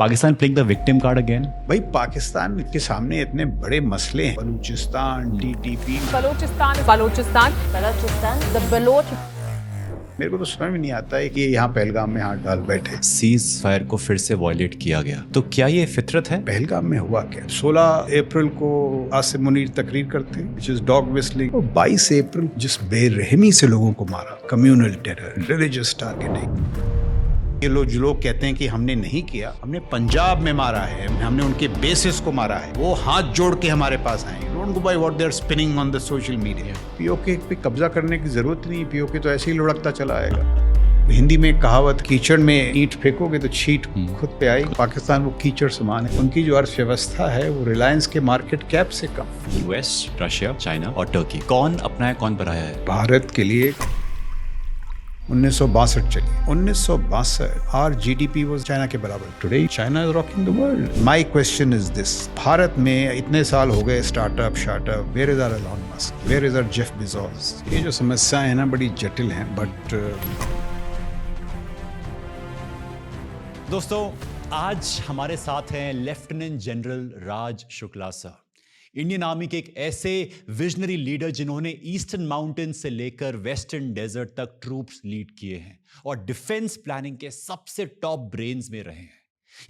Pakistan playing the victim card again? भाई पाकिस्तान के सामने इतने बड़े मसले हैं, Balochistan, TTP। Balochistan, the Baloch। मेरे को तो समझ में नहीं आता है कि यहाँ पहलगाम में हाथ डाल बैठे। सीज फायर को फिर से वायलेट किया गया, तो क्या ये फितरत है? पहलगाम में हुआ क्या? 16 अप्रैल को आसिम मुनीर तकरीर करते हैं, which is dog whistling। और 22 अप्रैल जिस बेरहमी से लोगों को मारा, कम्युनल टेरर, रिलीजियस टारगेटिंग। ये लोग कहते हैं कि हमने नहीं किया, हमने पंजाब में मारा है, हमने उनके बेसिस को मारा है, वो हाथ जोड़ के हमारे पास आए। Don't go by what they are spinning on the social media. PoK पे कब्जा करने की जरूरत नहीं, पीओके तो ऐसे ही लुढ़कता चला आएगा। हिंदी में कहावत, कीचड़ में ईंट फेंकोगे तो छींट खुद पे आएगी। पाकिस्तान वो कीचड़ समान है, उनकी जो अर्थव्यवस्था है वो रिलायंस के मार्केट कैप से कम। यूएस, रशिया, चाइना और टर्की, कौन अपना है कौन पराया है? भारत के लिए 1962 चली, 1962 आवर जीडीपी वाज चाइना के बराबर। Today China is rocking the world. My question is this, Bharat में इतने साल हो गए startup, where is our Elon Musk, where is our Jeff Bezos? ये जो समस्याएं हैं ना बड़ी जटिल हैं, बट दोस्तों, आज हमारे साथ हैं लेफ्टिनेंट जनरल राज शुक्ला सर, इंडियन आर्मी के एक ऐसे विजनरी लीडर जिन्होंने ईस्टर्न माउंटेन से लेकर वेस्टर्न डेजर्ट तक ट्रूप्स लीड किए हैं और डिफेंस प्लानिंग के सबसे टॉप ब्रेन्स में रहे हैं।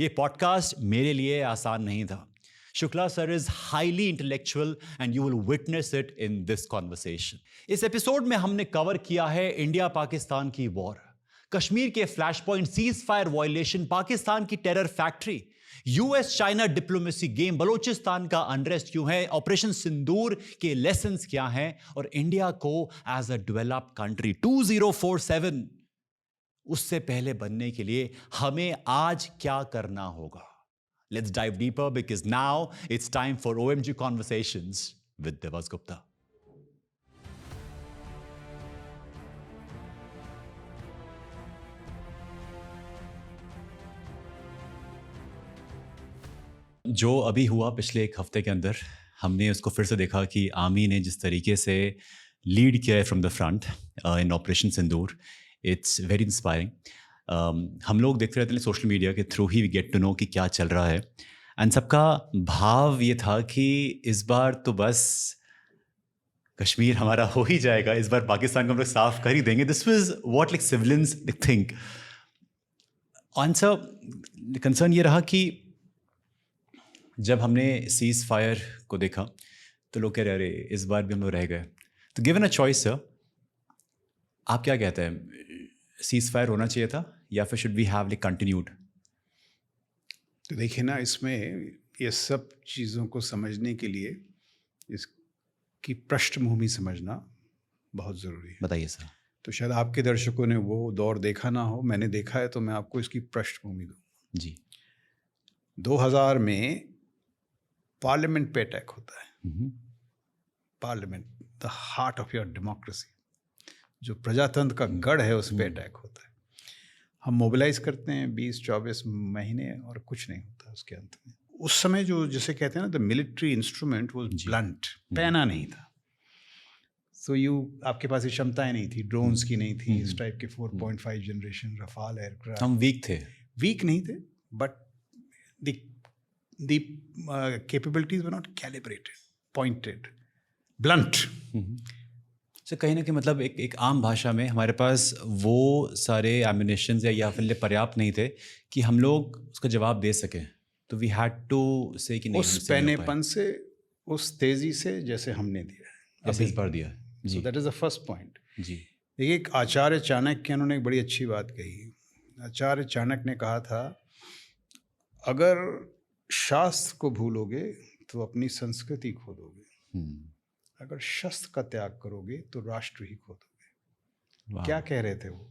ये पॉडकास्ट मेरे लिए आसान नहीं था। Shukla sir is highly intellectual and you will witness it in this conversation. इस एपिसोड में हमने कवर किया है इंडिया पाकिस्तान की वॉर, कश्मीर के flash point, ceasefire violation, Pakistan की terror factory, US China diplomacy game, Balochistan का अनरेस्ट क्यों है, ऑपरेशन सिंदूर के लेसन्स क्या हैं और इंडिया को एज अ डेवलप्ड कंट्री 2047 उससे पहले बनने के लिए हमें आज क्या करना होगा। Let's dive deeper because now it's time for OMG conversations with Dewas Gupta. जो अभी हुआ पिछले एक हफ्ते के अंदर, हमने उसको फिर से देखा कि आर्मी ने जिस तरीके से लीड किया है from the front in Operation Sindoor, it's very inspiring. हम लोग देखते रहते हैं सोशल मीडिया के थ्रू ही वी गेट टू नो कि क्या चल रहा है, एंड सबका भाव ये था कि इस बार तो बस कश्मीर हमारा हो ही जाएगा, इस बार पाकिस्तान को हम लोग साफ कर ही देंगे। This was what like civilians think. Answer concern ये रहा कि जब हमने सीज फायर को देखा तो लोग कह रहे अरे इस बार भी हम लोग रह गए। तो गिवन अ चॉइस सर, आप क्या कहते हैं, सीज फायर होना चाहिए था या फिर should we have like continued? तो देखिए ना, इसमें ये सब चीज़ों को समझने के लिए इसकी पृष्ठभूमि समझना बहुत ज़रूरी है। बताइए सर। तो शायद आपके दर्शकों ने वो दौर देखा ना हो, मैंने देखा है, तो मैं आपको इसकी पृष्ठभूमि दूँ। जी। 2000 में पार्लियामेंट पे अटैक होता है। Parliament, the heart of your democracy, जो प्रजातंत्र का गढ़ है, उस पे अटैक होता है। हम मोबिलाइज करते हैं 20-24 महीने और कुछ नहीं होता उसके अंत में। उस समय जो जिसे कहते हैं ना द मिलिट्री इंस्ट्रूमेंट वो ब्लंट, पैना नहीं था। सो आपके पास ये क्षमताएं नहीं थी, ड्रोन्स की नहीं थी, इस टाइप के 4.5 जनरेशन रफाल एयरक्राफ्ट। हम वीक नहीं थे, but the capabilities were not calibrated, pointed, blunt. तो कहीं ना कहीं मतलब एक आम भाषा में हमारे पास वो सारे एम्युनिशंस या फिर पर्याप्त नहीं थे कि हम लोग उसका जवाब दे सकें। तो वी हैड टू से कि नहीं, उस पैनेपन से, उस तेजी से जैसे हमने दिया, जैसे इस बार दिया जी। So that is the first point. जी। देखिए, एक आचार्य चाणक्य, उन्होंने एक बड़ी अच्छी बात कही। आचार्य चाणक्य ने कहा था, अगर शास्त्र को भूलोगे तो अपनी संस्कृति खो दोगे, अगर शस्त्र का त्याग करोगे तो राष्ट्र ही खो दोगे। क्या कह रहे थे वो?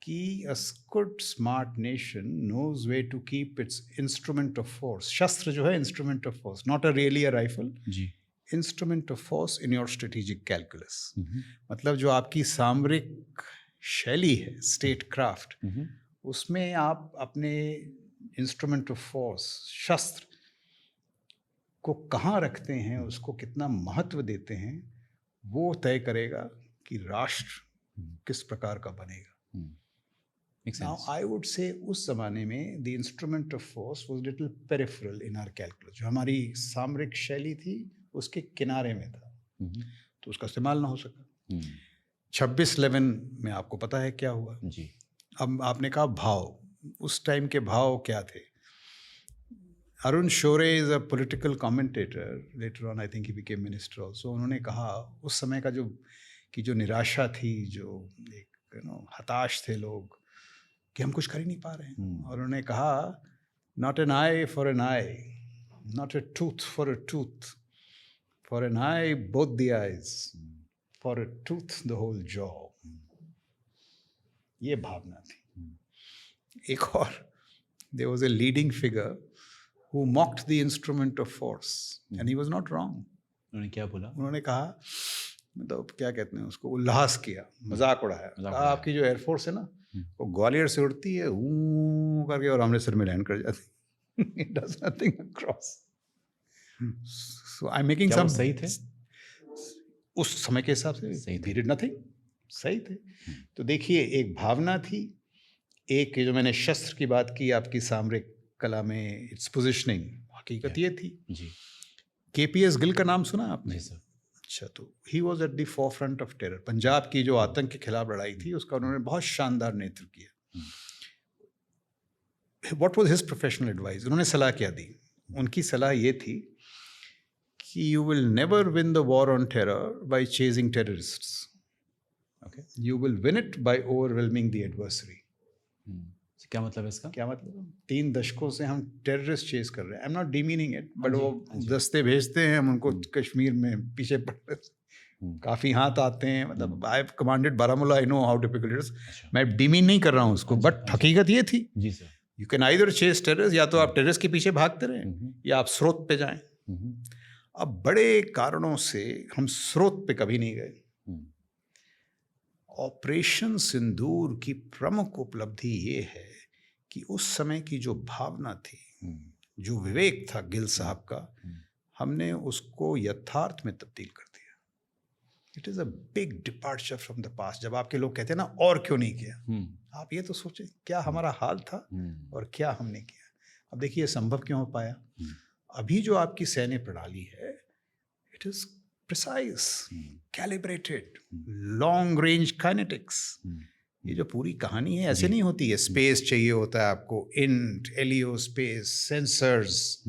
कि a good smart nation knows way to keep its instrument of force. शस्त्र जो है instrument of force, not a really a rifle, instrument of force in your strategic calculus. मतलब जो आपकी सामरिक शैली है, स्टेट क्राफ्ट, उसमें आप अपने इंस्ट्रूमेंट ऑफ फोर्स, शस्त्र को कहाँ रखते हैं, उसको कितना महत्व देते हैं, वो तय करेगा कि राष्ट्र किस प्रकार का बनेगा। Makes Now, sense. I would say उस जमाने में the instrument of force was little peripheral in our calculus. जो हमारी सामरिक शैली थी उसके किनारे में था, तो उसका इस्तेमाल ना हो सका। 26/11 में आपको पता है क्या हुआ। जी। अब आपने कहा भाव, उस टाइम के भाव क्या थे। Arun Shourie is a political commentator, later on I think he became minister also. उन्होंने कहा उस समय का जो निराशा थी, जो एक हताश थे लोग कि हम कुछ कर ही नहीं पा रहे हैं, और उन्होंने कहा not an eye for an eye, not a tooth for a tooth, for an eye both the eyes, for a tooth the whole jaw. ये भावना थी। एक और, there was a leading figure who mocked the instrument of force and he was not wrong. उन्होंने क्या बोला? उन्होंने कहा, मतलब क्या कहते हैं उसको, उल्लास किया, मजाक उड़ाया। कहा आपकी जो एयरफोर्स है ना, वो ग्वालियर से उड़ती है ऊँ करके और अमृतसर में लैंड कर जाती है। It does nothing across. So I'm making क्या some. वो सही थे? उस समय के हिसाब से सही थे। they did nothing. सही थे। तो देखिए, एक भावना थी, एक जो मैंने शस्त्र की बात की आपकी सामरिक कला में, इट्स पोजिशनिंग, हकीकत ये थी। जी। केपीएस गिल का नाम सुना आपने? जी सर। अच्छा, तो he was at the four front of terror. Punjab की जो आतंक के खिलाफ लड़ाई थी उसका उन्होंने बहुत शानदार नेतृत्व किया। What was his professional advice? उन्होंने सलाह क्या दी? उनकी सलाह ये थी कि you will never win the war on terror by chasing terrorists, okay. You will win it by overwhelming the adversary. क्या मतलब है इसका? क्या मतलब? 3 दशकों से हम टेररिस्ट चेस कर रहे हैं। आई am not demeaning it, but हाँ वो जी। दस्ते भेजते हैं, हम उनको कश्मीर में पीछे पड़ काफ़ी हाथ आते हैं। मतलब I have commanded Baramulla, I know how difficult it is. अच्छा। मैं डिमीन नहीं कर रहा हूँ उसको, बट हकीकत ये थी, जी sir. You can either chase terrorist, या तो आप टेररिस्ट के पीछे भागते रहें या आप स्रोत पे जाएं। अब बड़े कारणों से हम स्रोत पे कभी नहीं गए। ऑपरेशन सिंदूर की प्रमुख उपलब्धि ये है कि उस समय की जो भावना थी, जो विवेक था गिल साहब का, हमने उसको यथार्थ में तब्दील कर दिया। It is a big departure from the past. जब आपके लोग कहते हैं ना, और क्यों नहीं किया, आप ये तो सोचें क्या हमारा हाल था और क्या हमने किया। अब देखिए संभव क्यों हो पाया। अभी जो आपकी सैन्य प्रणाली है, it is precise, calibrated, long range kinetics. ये जो पूरी कहानी है ऐसे नहीं होती है। स्पेस चाहिए होता है आपको, इंट, एलियो स्पेस, सेंसर्स,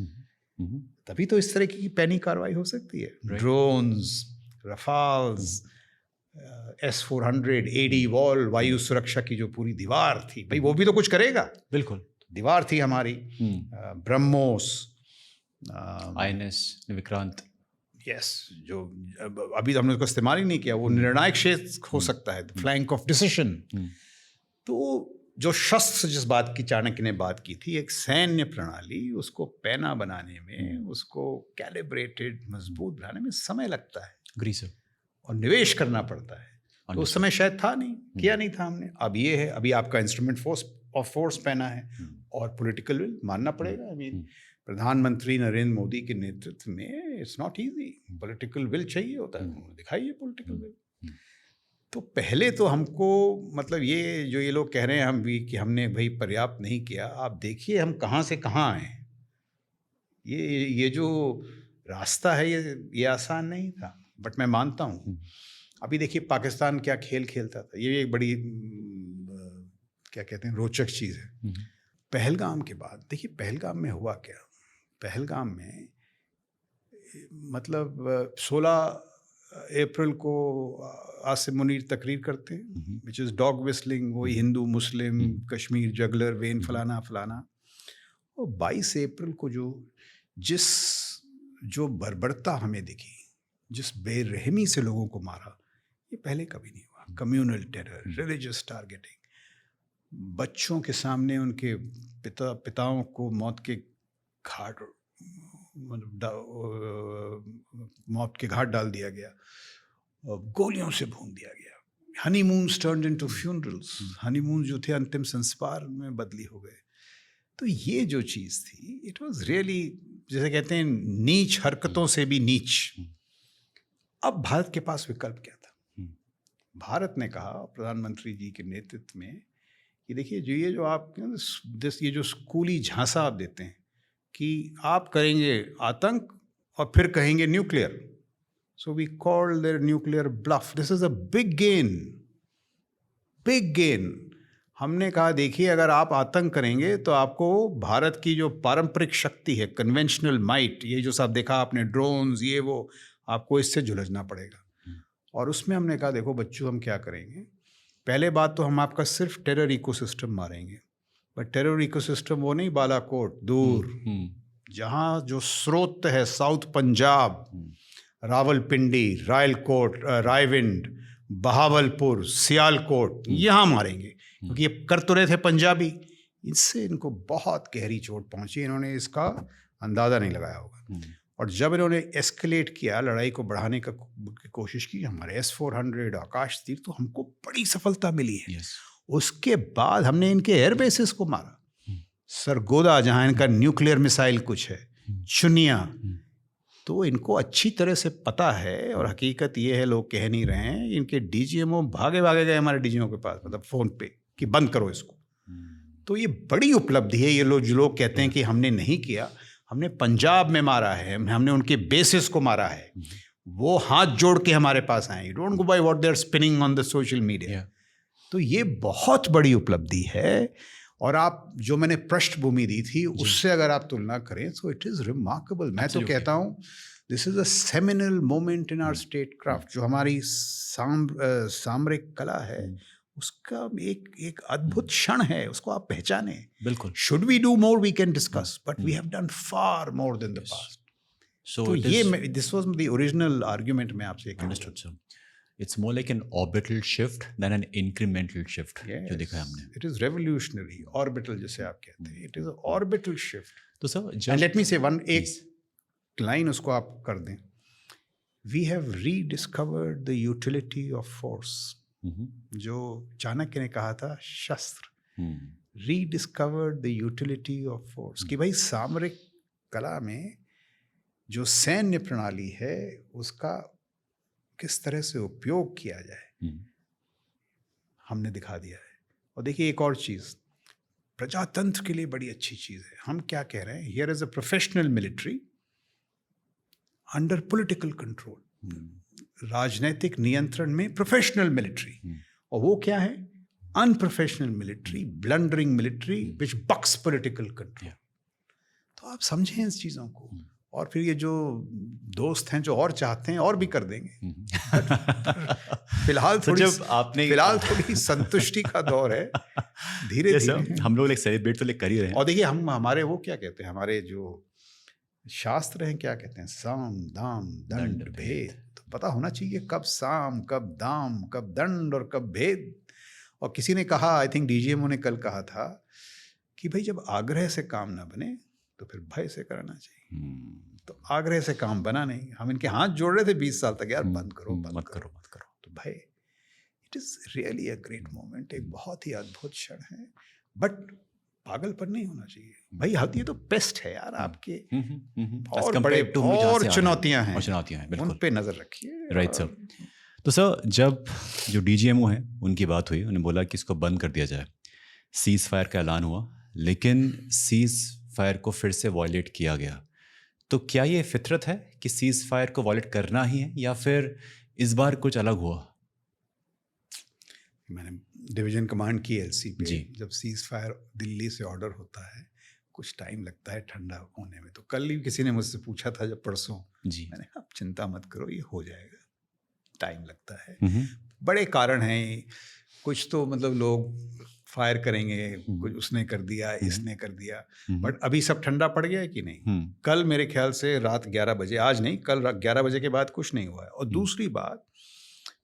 तभी तो इस तरह की पैनी कार्रवाई हो सकती है। ड्रोन्स, रफाल्स, S-400, AD वॉल, वायु सुरक्षा की जो पूरी दीवार थी, भाई वो भी तो कुछ करेगा। बिल्कुल। दीवार थी हमारी। ब्रह्मोस, INS विक्रांत। यस, जो अभी हमने उसको इस्तेमाल ही नहीं किया, वो निर्णायक क्षेत्र हो सकता है, फ्लैंक ऑफ डिसीजन। तो जो शस्त्र जिस बात की चाणक्य ने बात की थी, एक सैन्य प्रणाली, उसको पैना बनाने में, उसको कैलिब्रेटेड, मजबूत बनाने में समय लगता है। Agree sir. और निवेश करना पड़ता है। तो उस समय शायद था नहीं, किया नहीं था हमने। अब ये है, अभी आपका इंस्ट्रूमेंट फोर्स पैना है और पॉलिटिकल विल मानना पड़ेगा। आई मीन प्रधानमंत्री नरेंद्र मोदी के नेतृत्व में it's not easy, political will चाहिए होता है। दिखाइए पॉलिटिकल विल। तो पहले तो हमको, मतलब ये जो ये लोग कह रहे हैं हम भी कि हमने भाई पर्याप्त नहीं किया, आप देखिए हम कहाँ से कहाँ आए। ये जो रास्ता है ये आसान नहीं था, बट मैं मानता हूँ। अभी देखिए पाकिस्तान क्या खेल खेलता था, ये एक बड़ी क्या कहते हैं रोचक चीज़ है। पहलगाम के बाद देखिए पहलगाम में हुआ क्या। पहलगाम में मतलब 16 अप्रैल को आसिम मुनीर तकरीर करते हैं, विच इज़ डॉग विस्लिंग, वही हिंदू मुस्लिम कश्मीर जगलर वेन फलाना फलाना। और 22 अप्रैल को जो बर्बरता हमें दिखी, जिस बेरहमी से लोगों को मारा, ये पहले कभी नहीं हुआ। कम्युनल टेरर, रिलीजियस टारगेटिंग, बच्चों के सामने उनके पिताओं को मौत के घाट, मौत के घाट डाल दिया गया, गोलियों से भून दिया गया। हनीमून्स टर्न्ड इनटू फ्यूनरल्स, हनीमून जो थे अंतिम संस्कार में बदली हो गए। तो ये जो चीज़ थी, इट वाज रियली, जैसे कहते हैं नीच हरकतों से भी नीच। अब भारत के पास विकल्प क्या था? भारत ने कहा प्रधानमंत्री जी के नेतृत्व में कि देखिए जो ये जो आप ये जो स्कूली झांसा आप देते हैं कि आप करेंगे आतंक और फिर कहेंगे nuclear, so we call their nuclear bluff, this is a big gain. हमने कहा देखिए अगर आप आतंक करेंगे तो आपको भारत की जो पारंपरिक शक्ति है, कन्वेंशनल माइट, ये जो सब देखा आपने ड्रोन्स ये वो, आपको इससे झुलझना पड़ेगा। और उसमें हमने कहा देखो बच्चों हम क्या करेंगे, पहले बात तो हम आपका सिर्फ टेरर इकोसिस्टम मारेंगे, बट टेरर इकोसिस्टम वो नहीं बालाकोट दूर, जहाँ जो स्रोत है साउथ पंजाब, रावलपिंडी, रायविंड, बहावलपुर, सियालकोट, यहाँ मारेंगे, क्योंकि ये कर तो रहे थे पंजाबी, इससे इनको बहुत गहरी चोट पहुंची, इन्होंने इसका अंदाज़ा नहीं लगाया होगा। और जब इन्होंने एस्केलेट किया, लड़ाई को बढ़ाने की कोशिश की, हमारे S-400 आकाश तीर, तो हमको बड़ी सफलता मिली है। उसके बाद हमने इनके एयर बेसिस को मारा, सरगोदा जहाँ इनका न्यूक्लियर मिसाइल कुछ है, चुनिया, तो इनको अच्छी तरह से पता है। और हकीकत ये है, लोग कह नहीं रहे हैं, इनके DGMO भागे गए हमारे DGMO के पास, मतलब फ़ोन पे कि बंद करो इसको। तो ये बड़ी उपलब्धि है। ये जो लोग कहते हैं कि हमने नहीं किया, हमने पंजाब में मारा है, हमने उनके बेसिस को मारा है, वो हाथ जोड़ के हमारे पास आए, don't go by what they are spinning on the social media. तो ये बहुत बड़ी उपलब्धि है। और आप जो मैंने पृष्ठभूमि दी थी उससे अगर आप तुलना करें तो इट इज़ रिमार्केबल। मैं तो कहता हूँ this is a seminal moment in our statecraft. जो हमारी सामरिक कला है उसका एक अद्भुत क्षण है, उसको आप पहचाने। बिल्कुल। Should we do more we can discuss, but we have done far more than the past. तो ये this was the original argument मैं आपसे understood sir. It's more like an orbital shift than an incremental shift जो देखा है हमने। It is revolutionary, orbital जैसे आप कहते हैं, it is an orbital shift। तो sir and let me say one, एक लाइन उसको आप कर दें, we have rediscovered the utility of force। जो चाणक्य ने कहा था शस्त्र, rediscovered the utility of force, कि भाई सामरिक कला में जो सैन्य प्रणाली है उसका किस तरह से उपयोग किया जाए हमने दिखा दिया है। और देखिए एक और चीज़ प्रजातंत्र के लिए बड़ी अच्छी चीज़ है। हम क्या कह रहे हैं, here is a professional military under political control, राजनीतिक नियंत्रण में प्रोफेशनल मिलिट्री। और वो क्या है, अनप्रोफेशनल मिलिट्री, ब्लंडरिंग मिलिट्री विच बक्स पॉलिटिकल कंट्रोल। तो आप समझें इस चीज़ों को। और फिर ये जो दोस्त हैं जो और चाहते हैं और भी कर देंगे। फिलहाल थोड़ी संतुष्टि का दौर है, धीरे धीरे हम लोग सेलिब्रेट तो कर ही रहे हैं। और देखिए हम हमारे वो क्या कहते हैं, हमारे जो शास्त्र हैं क्या कहते हैं, साम दाम दंड भेद। तो पता होना चाहिए कब साम, कब दाम, कब दंड और कब भेद। और किसी ने कहा, आई थिंक DGMO ने कल कहा था कि भाई जब आग्रह से काम ना बने तो फिर भय से कराना चाहिए। तो आग्रह से काम बना नहीं, हम इनके हाथ जोड़ रहे थे 20 साल तक, यार बंद करो मत करो। तो भाई it is really a great moment, एक बहुत ही अद्भुत क्षण है। बट पागलपन नहीं होना चाहिए भाई, ये तो बेस्ट है यार आपके। और बड़े और चुनौतियां हैं, उन पे नजर रखिए। Right sir. तो सर जब जो DGMO है उनकी बात हुई, उन्होंने बोला कि इसको बंद कर दिया जाए, सीज फायर का ऐलान हुआ, लेकिन सीज फायर को फिर से वॉयलेट किया गया। तो क्या ये फितरत है कि सीज फायर को वॉयलेट करना ही है, या फिर इस बार कुछ अलग हुआ? मैंने डिवीजन कमांड की LC पे, जब सीज फायर दिल्ली से ऑर्डर होता है कुछ टाइम लगता है ठंडा होने में। तो कल ही किसी ने मुझसे पूछा था, जब परसों, मैंने कहा आप चिंता मत करो, ये हो जाएगा, टाइम लगता है। बड़े कारण हैं, कुछ तो मतलब लोग फायर करेंगे, कुछ उसने कर दिया, इसने कर दिया, बट अभी सब ठंडा पड़ गया है कि नहीं। कल मेरे ख्याल से रात 11 बजे, आज नहीं कल 11 बजे के बाद कुछ नहीं हुआ है। और दूसरी बात,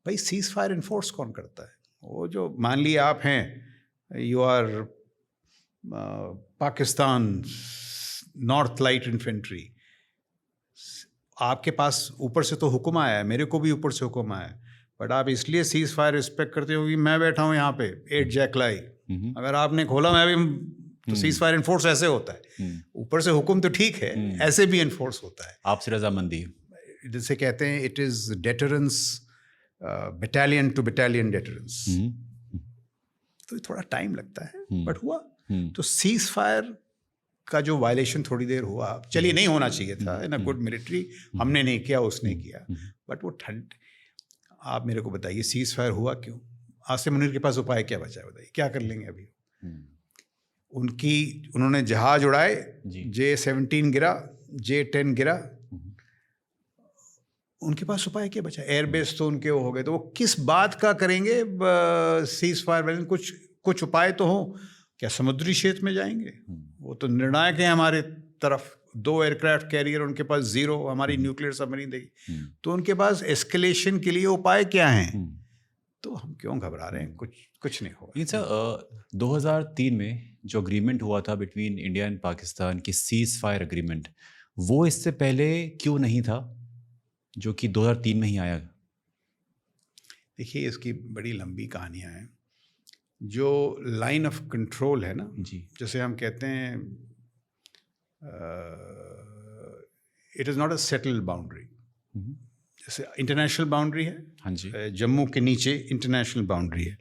भाई सीज फायर इन्फोर्स कौन करता है? वो जो मान लिया आप हैं, you are Pakistan North Light Infantry, आपके पास ऊपर से तो हुक्म आया है, मेरे को भी ऊपर से हुक्म आया है, बट आप इसलिए सीज फायर रिस्पेक्ट करते हो कि मैं बैठा हूँ यहाँ पे 8 जैकलाई, अगर आपने खोला मैं भी, तो सीज फायर इन्फोर्स ऐसे होता है। ऊपर से हुक्म तो ठीक है, ऐसे भी इन्फोर्स होता है, आपसे रजामंदी, जिसे कहते हैं it is deterrence, battalion to battalion deterrence. तो थोड़ा टाइम लगता है, बट हुआ। तो सीज फायर का जो वायलेशन थोड़ी देर हुआ, चलिए नहीं होना चाहिए था, इन अ गुड मिलिट्री, हमने नहीं किया, उसने किया, बट वो ठंड। आप मेरे को बताइए सीज फायर हुआ क्यों? आसिम मुनीर के पास उपाय क्या बचा है, बताइए क्या कर लेंगे अभी? उन्होंने जहाज उड़ाए, J-17 गिरा, J-10 गिरा, उनके पास उपाय क्या बचा? एयरबेस तो उनके वो हो गए, तो वो किस बात का करेंगे सीज फायर? कुछ उपाय तो हो। क्या समुद्री क्षेत्र में जाएंगे? वो तो निर्णायक है हमारे तरफ, 2 एयरक्राफ्ट कैरियर उनके पापास, 0 हमारी न्यूक्लियर सबमरीन देगी, तो उनके पास एस्केलेशन के लिए उपाय क्या हैं? तो हम क्यों घबरा रहे हैं? कुछ नहीं होगा। लेकिन सर 2003 में जो अग्रीमेंट हुआ था बिटवीन इंडिया एंड पाकिस्तान की सीज फायर अग्रीमेंट, वो इससे पहले क्यों नहीं था, जो कि 2003 में ही आया? देखिए इसकी बड़ी लंबी कहानियाँ हैं। जो लाइन ऑफ कंट्रोल है ना जी, जैसे हम कहते हैं, it is not a settled boundary. जैसे इंटरनेशनल बाउंड्री है, हाँ जी, जम्मू के नीचे इंटरनेशनल बाउंड्री है।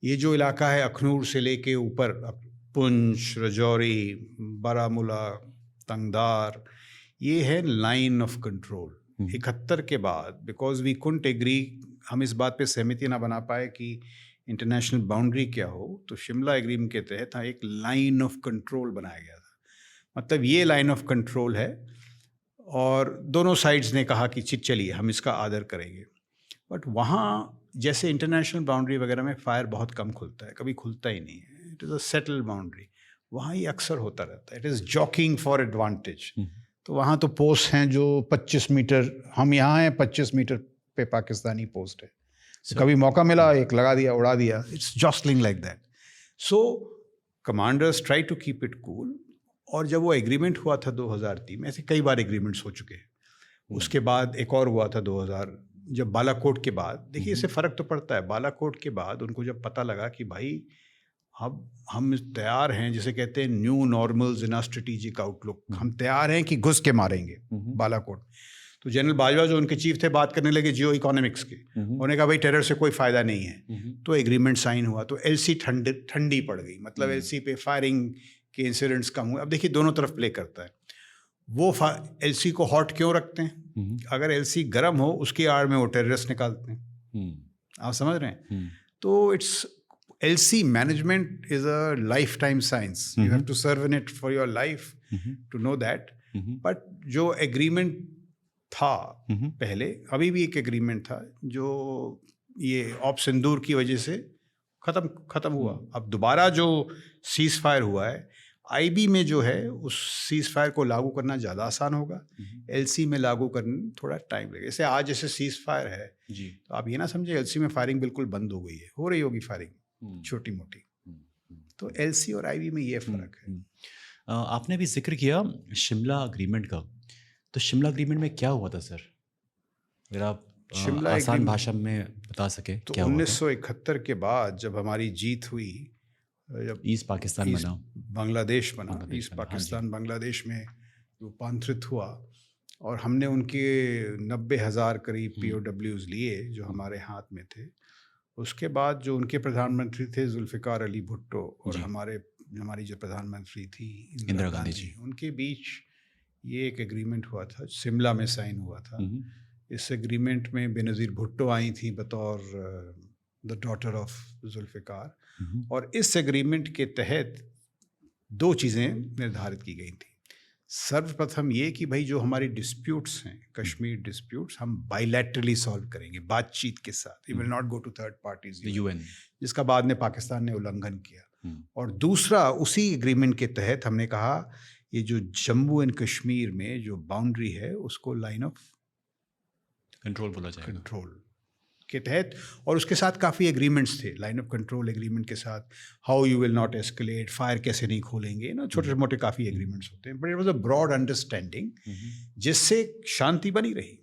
ये जो इलाका है अखनूर से लेके ऊपर पुंछ, रजौरी, बारामूला, तंगदार, ये है लाइन ऑफ कंट्रोल। 71 के बाद बिकॉज वी कुडंट एग्री, हम इस बात पे सहमति ना बना पाए कि इंटरनेशनल बाउंड्री क्या हो, तो शिमला एग्रीमेंट के तहत एक लाइन ऑफ कंट्रोल बनाया गया था। मतलब ये लाइन ऑफ कंट्रोल है, और दोनों साइड्स ने कहा कि चलिए हम इसका आदर करेंगे। बट वहाँ जैसे इंटरनेशनल बाउंड्री वगैरह में फायर बहुत कम खुलता है, कभी खुलता ही नहीं है। It is a settled boundary, वहाँ ये अक्सर होता रहता है। It is jockeying for advantage. तो वहाँ तो पोस्ट हैं जो 25 मीटर, हम यहाँ हैं 25 मीटर पे पाकिस्तानी पोस्ट है, so, कभी मौका मिला एक लगा दिया, उड़ा दिया। It's jostling like that. So commanders try to keep it cool. और जब वो एग्रीमेंट हुआ था 2003 में, ऐसे कई बार एग्रीमेंट्स हो चुके हैं। उसके बाद एक और हुआ था 2000, जब बालाकोट के बाद, देखिए इससे फ़र्क तो पड़ता है। बालाकोट के बाद उनको जब पता लगा कि भाई अब हम तैयार हैं, जिसे कहते हैं न्यू नॉर्मल्स इन आ स्ट्रेटेजिक आउटलुक, हम तैयार हैं कि घुस के मारेंगे बालाकोट। तो जनरल बाजवा जो उनके चीफ थे बात करने लगे जियो इकोनॉमिक्स के। उन्होंने कहा भाई टेरर से कोई फ़ायदा नहीं है। तो एग्रीमेंट साइन हुआ, तो एलसी ठंडी पड़ गई। मतलब एलसी पे फायरिंग के इंसिडेंट्स कम हुए। अब देखिए दोनों तरफ प्ले करता है। वो एलसी को हॉट क्यों रखते हैं? अगर एलसी गर्म हो, उसकी आड़ में वो टेररिस्ट निकालते हैं। आप समझ रहे हैं? तो it's LC management is a lifetime science. You have to serve in it for your life to know that. But जो agreement था पहले, अभी भी एक agreement था जो ये ऑप सिंदूर की वजह से खत्म हुआ। अब दोबारा जो सीज फायर हुआ है, IB में जो है उस सीज फायर को लागू करना ज़्यादा आसान होगा, LC में लागू करने थोड़ा टाइम लगेगा। जैसे आज जैसे सीज फायर है जी, तो आप ये ना समझे LC में फायरिंग बिल्कुल बंद हो गई है, हो रही होगी फायरिंग छोटी मोटी। तो LC और IB में ये फर्क है। आपने भी जिक्र किया शिमला अग्रीमेंट का, तो शिमला अग्रीमेंट में क्या हुआ था सर? अगर आप आसान भाषा में बता सके तो क्या 1971 के बाद जब हमारी जीत हुई, जब ईस्ट पाकिस्तान बना, बांग्लादेश बना, ईस्ट पाकिस्तान बांग्लादेश में रूपांतरित हुआ, और हमने उनके 90,000 करीब POWs लिए जो हमारे हाथ में थे। उसके बाद जो उनके प्रधानमंत्री थे जुल्फ़िकार अली भुट्टो, और हमारी जो प्रधानमंत्री थी इंदिरा गांधी जी, उनके बीच ये एक एग्रीमेंट हुआ था, शिमला में साइन हुआ था। इस एग्रीमेंट में बेनज़ीर भुट्टो आई थी बतौर द डॉटर ऑफ जुल्फ़िकार, और इस एग्रीमेंट के तहत 2 चीज़ें निर्धारित की गई थी। सर्वप्रथम ये कि भाई जो हमारी डिस्प्यूट्स हैं, कश्मीर डिस्प्यूट्स, हम बायलैटरली सॉल्व करेंगे बातचीत के साथ। We will not go to third parties, UN, जिसका बाद में पाकिस्तान ने उल्लंघन किया। और दूसरा, उसी एग्रीमेंट के तहत हमने कहा ये जो जम्मू एंड कश्मीर में जो बाउंड्री है उसको लाइन ऑफ कंट्रोल बोला जाएगा, कंट्रोल के तहत। और उसके साथ काफ़ी एग्रीमेंट्स थे लाइन ऑफ कंट्रोल एग्रीमेंट के साथ। How you will not escalate, fire कैसे नहीं खोलेंगे ना, छोटे मोटे काफ़ी एग्रीमेंट्स होते हैं। But it was a broad understanding जिससे शांति बनी रही,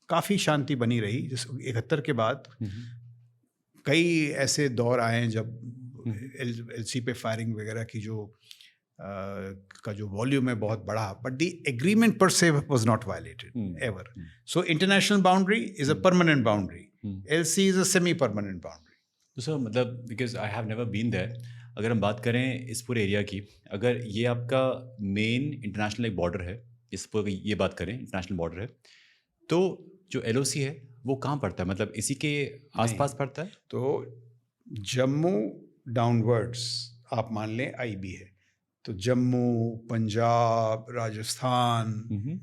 काफ़ी शांति बनी रही। जिस 71 के बाद कई ऐसे दौर आए जब LC पे फायरिंग वगैरह की का जो वॉल्यूम है बहुत बड़ा, but the agreement per se was not violated ever. So international boundary is a permanent boundary, LC is a semi permanent boundary. तो सर मतलब because I have never been there, अगर हम बात करें इस पूरे एरिया की, अगर ये आपका मेन इंटरनेशनल एक बॉर्डर है, इस पर ये बात करें इंटरनेशनल बॉर्डर है, तो जो LOC है वो कहाँ पड़ता है, मतलब इसी के आसपास पड़ता है? तो जम्मू डाउनवर्ड्स आप मान लें IB है, तो जम्मू, पंजाब, राजस्थान,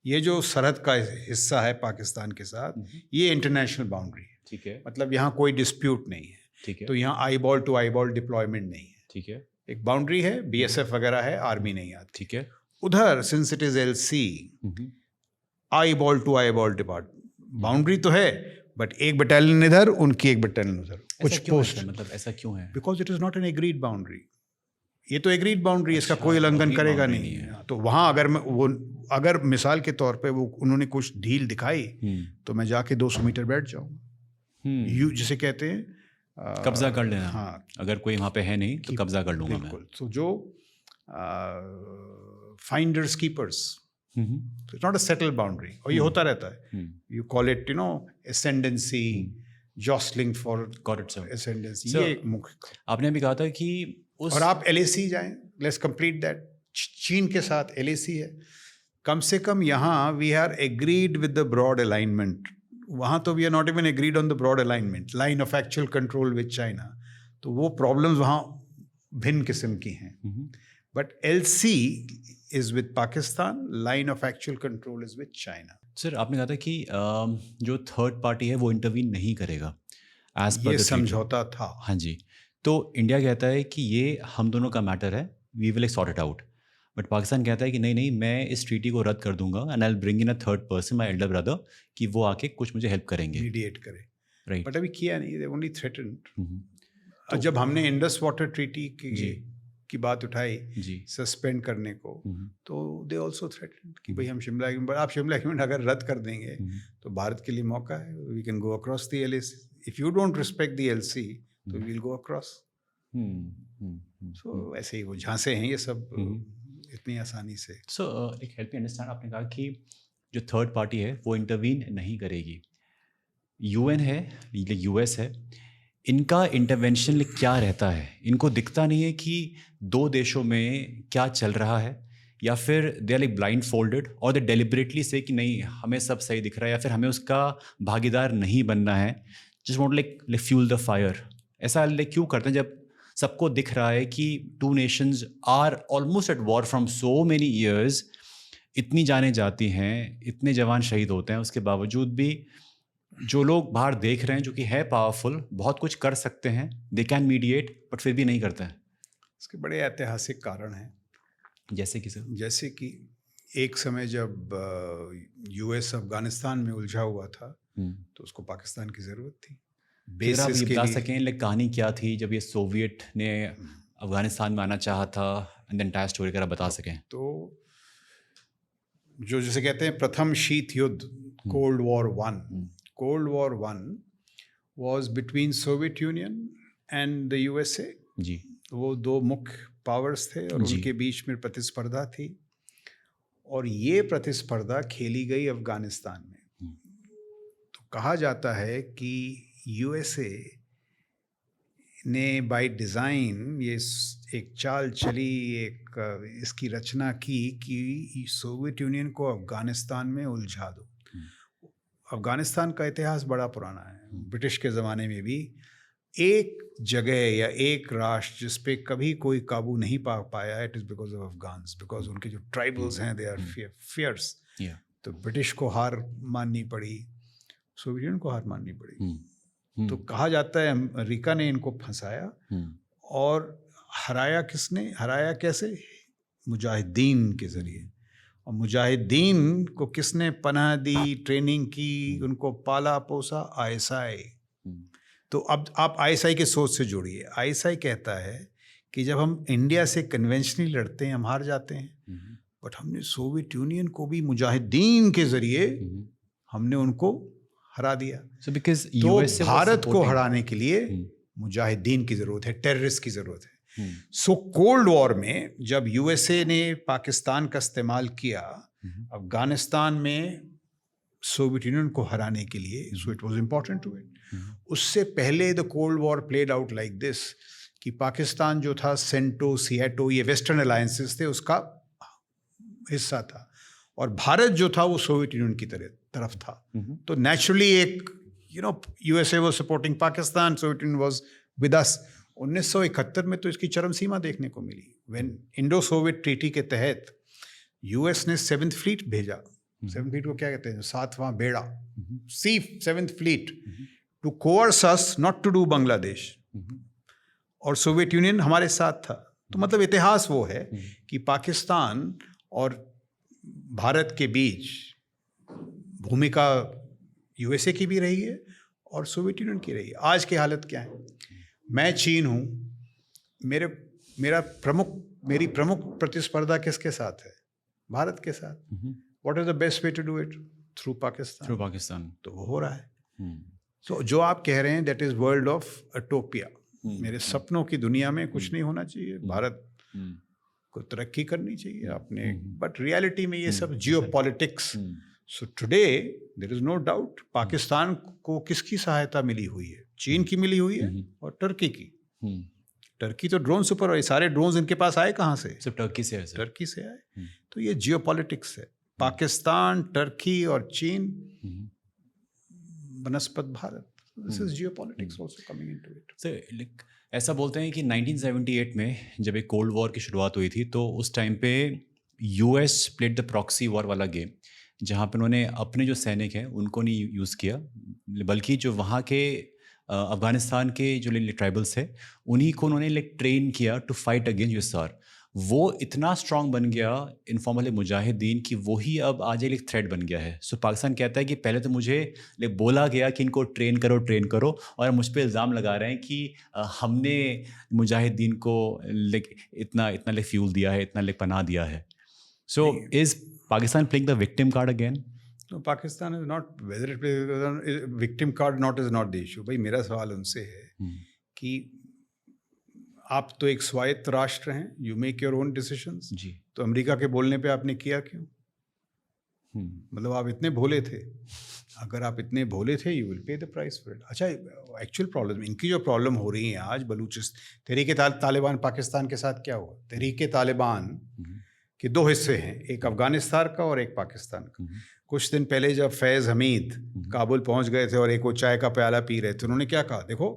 ये जो सरहद का हिस्सा है पाकिस्तान के साथ, ये इंटरनेशनल बाउंड्री है। ठीक है, मतलब यहाँ कोई डिस्प्यूट नहीं है। ठीक है, तो यहाँ आईबॉल टू आईबॉल डिप्लॉयमेंट नहीं है। ठीक है, एक बाउंड्री है, BSF वगैरह है, आर्मी नहीं आती। ठीक है, उधर since it is LC, eyeball to eyeball department boundary तो है, बट एक बटालियन इधर, उनकी एक बटालियन उधर, कुछ पोस्ट। मतलब ऐसा क्यों है? Because it is not an agreed boundary. ये तो एग्रीड बाउंड्री, इसका कोई उल्लंघन करेगा नहीं। तो वहाँ अगर मिसाल के तौर पे वो उन्होंने कुछ ढील दिखाई, तो मैं जाके 200 मीटर बैठ जाऊँ, यू जिसे कहते हैं कब्जा कर लेना। हाँ, अगर कोई वहाँ पे है नहीं तो कब्जा कर लूंगा मैं। बिल्कुल। तो जो finders keepers, it's not a settled boundary, और ये होता रहता है। यू कॉल इट एसेंडेंसी, जॉस्लिंग फॉर एसेंडेंसी, ये एक मुख्य। आपने अभी कहा था कि और आप LAC जाएं, लेट्स कंप्लीट दैट। चीन के साथ LAC है, कम से कम यहाँ we are agreed with the broad alignment. वहाँ तो we are not even agreed on the broad alignment, line of actual control with China. तो वो प्रॉब्लम्स वहाँ भिन्न किस्म की हैं। But LC is with Pakistan, line of actual control is with China. Sir आपने कहा था कि जो थर्ड पार्टी है वो इंटरवीन नहीं करेगा एज पर ये समझौता था। हाँ जी। तो इंडिया कहता है कि ये हम दोनों का मैटर है, we will sort it out. But Pakistan कहता है कि नहीं नहीं, मैं इस ट्रीटी को रद्द कर दूंगा and I will bring in a third person, my Elder brother, कि वो आके कुछ मुझे हेल्प करेंगे, मीडिएट करे। राइट। बट अभी किया नहीं, दे ओनली थ्रेटन्ड। जब हमने इंडस वाटर ट्रीटी की बात उठाई सस्पेंड करने को, तो दे ऑल्सो थ्रेटन्ड कि भाई हम शिमला एग्रीमेंट, आप शिमला एग्रीमेंट अगर रद्द कर देंगे तो भारत के लिए मौका है, we can go across the LAC। If you don't respect the LC, तो वील गो अक्रॉस। सो ऐसे ही वो झांसे हैं ये सब इतनी आसानी से। सो एक हेल्प मी अंडरस्टैंड, आपने कहा कि जो थर्ड पार्टी है वो इंटरवीन नहीं करेगी, UN है, US है, इनका इंटरवेंशन क्या रहता है? इनको दिखता नहीं है कि दो देशों में क्या चल रहा है, या फिर they are like blindfolded, और दे डेलिबरेटली से कि नहीं हमें सब सही दिख रहा है, या फिर हमें उसका भागीदार नहीं बनना है, just want like fuel the fire. ऐसा लाइक क्यों करते हैं जब सबको दिख रहा है कि two nations are almost at war from so many years, इतनी जानें जाती हैं, इतने जवान शहीद होते हैं, उसके बावजूद भी जो लोग बाहर देख रहे हैं, जो कि है पावरफुल, बहुत कुछ कर सकते हैं, दे कैन मीडिएट, बट फिर भी नहीं करते हैं। इसके बड़े ऐतिहासिक कारण हैं। जैसे कि सर? जैसे कि एक समय जब US अफगानिस्तान में उलझा हुआ था, तो उसको पाकिस्तान की ज़रूरत थी। फिर आप ये बता सकें लाइक कहानी क्या थी जब ये सोवियत ने अफगानिस्तान में आना चाहा था, एंड देन एंटायर स्टोरी अगर बता सकें तो। जो जिसे कहते हैं प्रथम शीत युद्ध, cold war 1, cold war 1 was between Soviet union and the USA। जी। वो दो मुख्य पावर्स थे और उनके बीच में प्रतिस्पर्धा थी, और ये प्रतिस्पर्धा खेली गई अफगानिस्तान में। तो कहा जाता है कि USA ने बाय डिज़ाइन ये एक चाल चली, एक इसकी रचना की कि सोवियत यूनियन को अफगानिस्तान में उलझा दो। अफगानिस्तान का इतिहास बड़ा पुराना है। ब्रिटिश के ज़माने में भी एक जगह या एक राष्ट्र जिस पे कभी कोई काबू नहीं पा पाया, it is because of Afghans, because उनके जो ट्राइबल्स हैं दे आर फियर्स। तो ब्रिटिश को हार माननी पड़ी, सोवियत यूनियन को हार माननी पड़ी। तो कहा जाता है अमेरिका ने इनको फंसाया, और हराया किसने, हराया कैसे? मुजाहिदीन के ज़रिए। और मुजाहिदीन को किसने पनाह दी, ट्रेनिंग की, उनको पाला पोसा? ISI। तो अब आप ISI के सोच से जोड़िए। ISI कहता है कि जब हम इंडिया से कन्वेंशनली लड़ते हैं हम हार जाते हैं, बट हमने सोवियत यूनियन को भी मुजाहिदीन के ज़रिए हमने उनको हरा दिया। तो भारत को हराने के लिए मुजाहिदीन की ज़रूरत है, टेररिस्ट की ज़रूरत है। सो कोल्ड वॉर में जब USA ने पाकिस्तान का इस्तेमाल किया अफगानिस्तान में सोवियत यूनियन को हराने के लिए, so it was important to it. उससे पहले the cold war played out like this कि पाकिस्तान जो था सेंटो, सियाटो, ये वेस्टर्न अलायंसेस थे, उसका हिस्सा था, और भारत जो था वो सोवियत यूनियन की तरफ था। तो नेचुरली एक USA was supporting Pakistan, Soviet union was with us. 1971 में तो इसकी चरम सीमा देखने को मिली व्हेन इंडो सोवियत ट्रीटी के तहत यूएस ने 7th फ्लीट भेजा। 7th फ्लीट को क्या कहते हैं? 7वां बेड़ा, see 7th fleet, to coerce us not to do Bangladesh, और सोवियत यूनियन हमारे साथ था। तो मतलब इतिहास वो है कि पाकिस्तान और भारत के बीच भूमिका यूएसए की भी रही है और सोवियत यूनियन की रही है। आज की हालत क्या है? मैं चीन हूँ, मेरी प्रमुख प्रतिस्पर्धा किसके साथ है? भारत के साथ। What is the best way to do it? Through Pakistan. तो वो हो रहा है। तो जो आप कह रहे हैं दैट इज वर्ल्ड ऑफ अटोपिया। मेरे सपनों की दुनिया में कुछ नहीं होना चाहिए, भारत को तरक्की करनी चाहिए अपने, बट रियलिटी में ये सब geopolitics. So today there is no doubt Pakistan को किसकी सहायता मिली हुई है? चीन की मिली हुई है और टर्की की। टर्की तो ड्रोन सुपर, और ये सारे ड्रोन इनके पास आए कहाँ से? सिर्फ टर्की से है। टर्की से आए। तो ये जियोपॉलिटिक्स है, पाकिस्तान, टर्की और चीन, बनस्पत Bharat. This is geopolitics also coming into it. Sir, ऐसा बोलते हैं कि 1978 में जब एक कोल्ड वॉर की शुरुआत हुई थी, तो उस टाइम पे US played the proxy war वाला गेम, जहाँ पे उन्होंने अपने जो सैनिक हैं उनको नहीं यूज़ किया, बल्कि जो वहाँ के अफ़गानिस्तान के जो ट्राइबल्स हैं उन्हीं को उन्होंने ट्रेन किया टू फाइट अगेंस्ट यूएसएसआर। वो इतना स्ट्रांग बन गया इनफॉर्मल मुजाहिदीन कि वही अब आज एक थ्रेट बन गया है। सो पाकिस्तान कहता है कि पहले तो मुझे बोला गया कि इनको ट्रेन करो, और मुझ पे इल्ज़ाम लगा रहे हैं कि हमने मुजाहिदीन को इतना फ्यूल दिया है, इतना पनाह दिया है। So is Pakistan playing the victim card again? No, Pakistan is not, whether it is victim card not is not the issue. भाई मेरा सवाल उनसे है कि आप तो एक स्वायत्त राष्ट्र हैं, you make your own decisions जी, तो अमेरिका के बोलने पे आपने किया क्यों? मतलब आप इतने भोले थे? अगर आप इतने भोले थे, you will pay the price for it. अच्छा, एक्चुअल प्रॉब्लम, इनकी जो प्रॉब्लम हो रही है आज बलूचिस्तान, तहरीक तालिबान पाकिस्तान के साथ क्या हुआ? तहरीक तालिबान के दो हिस्से हैं, एक अफगानिस्तान का और एक पाकिस्तान का। कुछ दिन पहले जब फैज़ हमीद काबुल पहुंच गए थे और एक वो चाय का प्याला पी रहे थे, उन्होंने क्या कहा? देखो,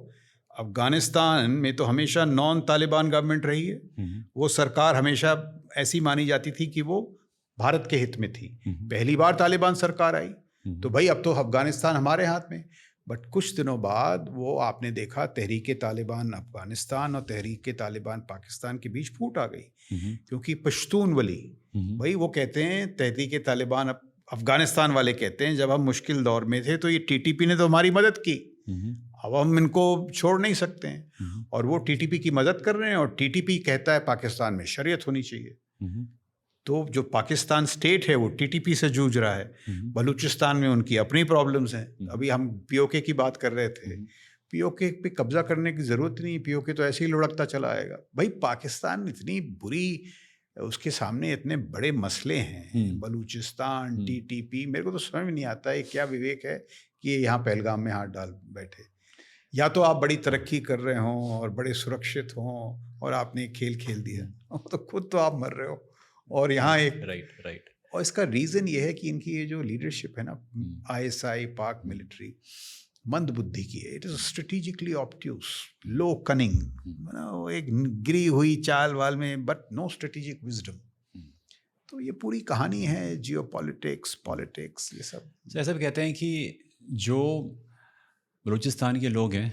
अफगानिस्तान में तो हमेशा नॉन तालिबान गवर्नमेंट रही है, वो सरकार हमेशा ऐसी मानी जाती थी कि वो भारत के हित में थी। पहली बार तालिबान सरकार आई तो भाई अब तो अफगानिस्तान हमारे हाथ में। बट कुछ दिनों बाद वो आपने देखा तहरीक तालिबान अफगानिस्तान और तहरीक तालिबान पाकिस्तान के बीच फूट आ गई, क्योंकि पश्तून वली भाई वो कहते हैं, तहरीक तालिबान अफगानिस्तान वाले कहते हैं जब हम मुश्किल दौर में थे तो ये टीटीपी ने तो हमारी मदद की, अब हम इनको छोड़ नहीं सकते हैं, और वो टीटीपी की मदद कर रहे हैं, और टीटीपी कहता है पाकिस्तान में शरीयत होनी चाहिए। तो जो पाकिस्तान स्टेट है वो टीटीपी से जूझ रहा है। बलूचिस्तान में उनकी अपनी प्रॉब्लम्स हैं। अभी हम पीओके की बात कर रहे थे, पीओके पे कब्जा करने की ज़रूरत नहीं, पीओके तो ऐसे ही लुढ़कता चला आएगा। भाई पाकिस्तान इतनी बुरी, उसके सामने इतने बड़े मसले हैं, बलूचिस्तान, टीटीपी, मेरे को तो समझ में नहीं आता है क्या विवेक है कि ये यहाँ पहलगाम में हाथ डाल बैठे। या तो आप बड़ी तरक्की कर रहे हों और बड़े सुरक्षित हों और आपने खेल खेल दिया, तो खुद तो आप मर रहे हो, और यहाँ एक राइट। और इसका रीज़न ये है कि इनकी ये जो लीडरशिप है ना, आईएसआई, पाक मिलिट्री, मंद बुद्धि की है। It is strategically obtuse, low cunning, वो एक गिरी हुई चाल वाल में, बट नो स्ट्रेटेजिक विजडम। तो ये पूरी कहानी है जियोपॉलिटिक्स, पॉलिटिक्स, ये सब। ऐसा भी कहते हैं कि जो बलूचिस्तान के लोग हैं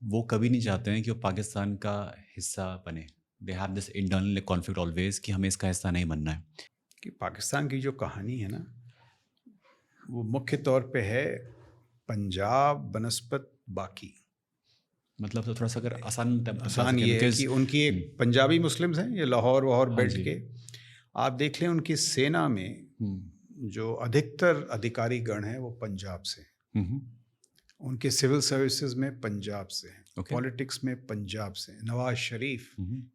वो कभी नहीं चाहते हैं कि वो पाकिस्तान का हिस्सा बने। They have this internal conflict always कि हमें इसका हिस्सा नहीं बनना है। कि पाकिस्तान की जो कहानी है ना, वो मुख्य तौर पे है पंजाब बनस्पत बाकी। मतलब तो थोड़ा सा अगर आसान ये है कि उनकी एक पंजाबी मुस्लिम्स हैं, ये लाहौर वहौर बेल्ट के, आप देख लें उनकी सेना में जो अधिकतर अधिकारी गण हैं वो पंजाब से हैं, उनके सिविल सर्विसेज में पंजाब से हैं, पॉलिटिक्स में पंजाब से हैं। नवाज शरीफ,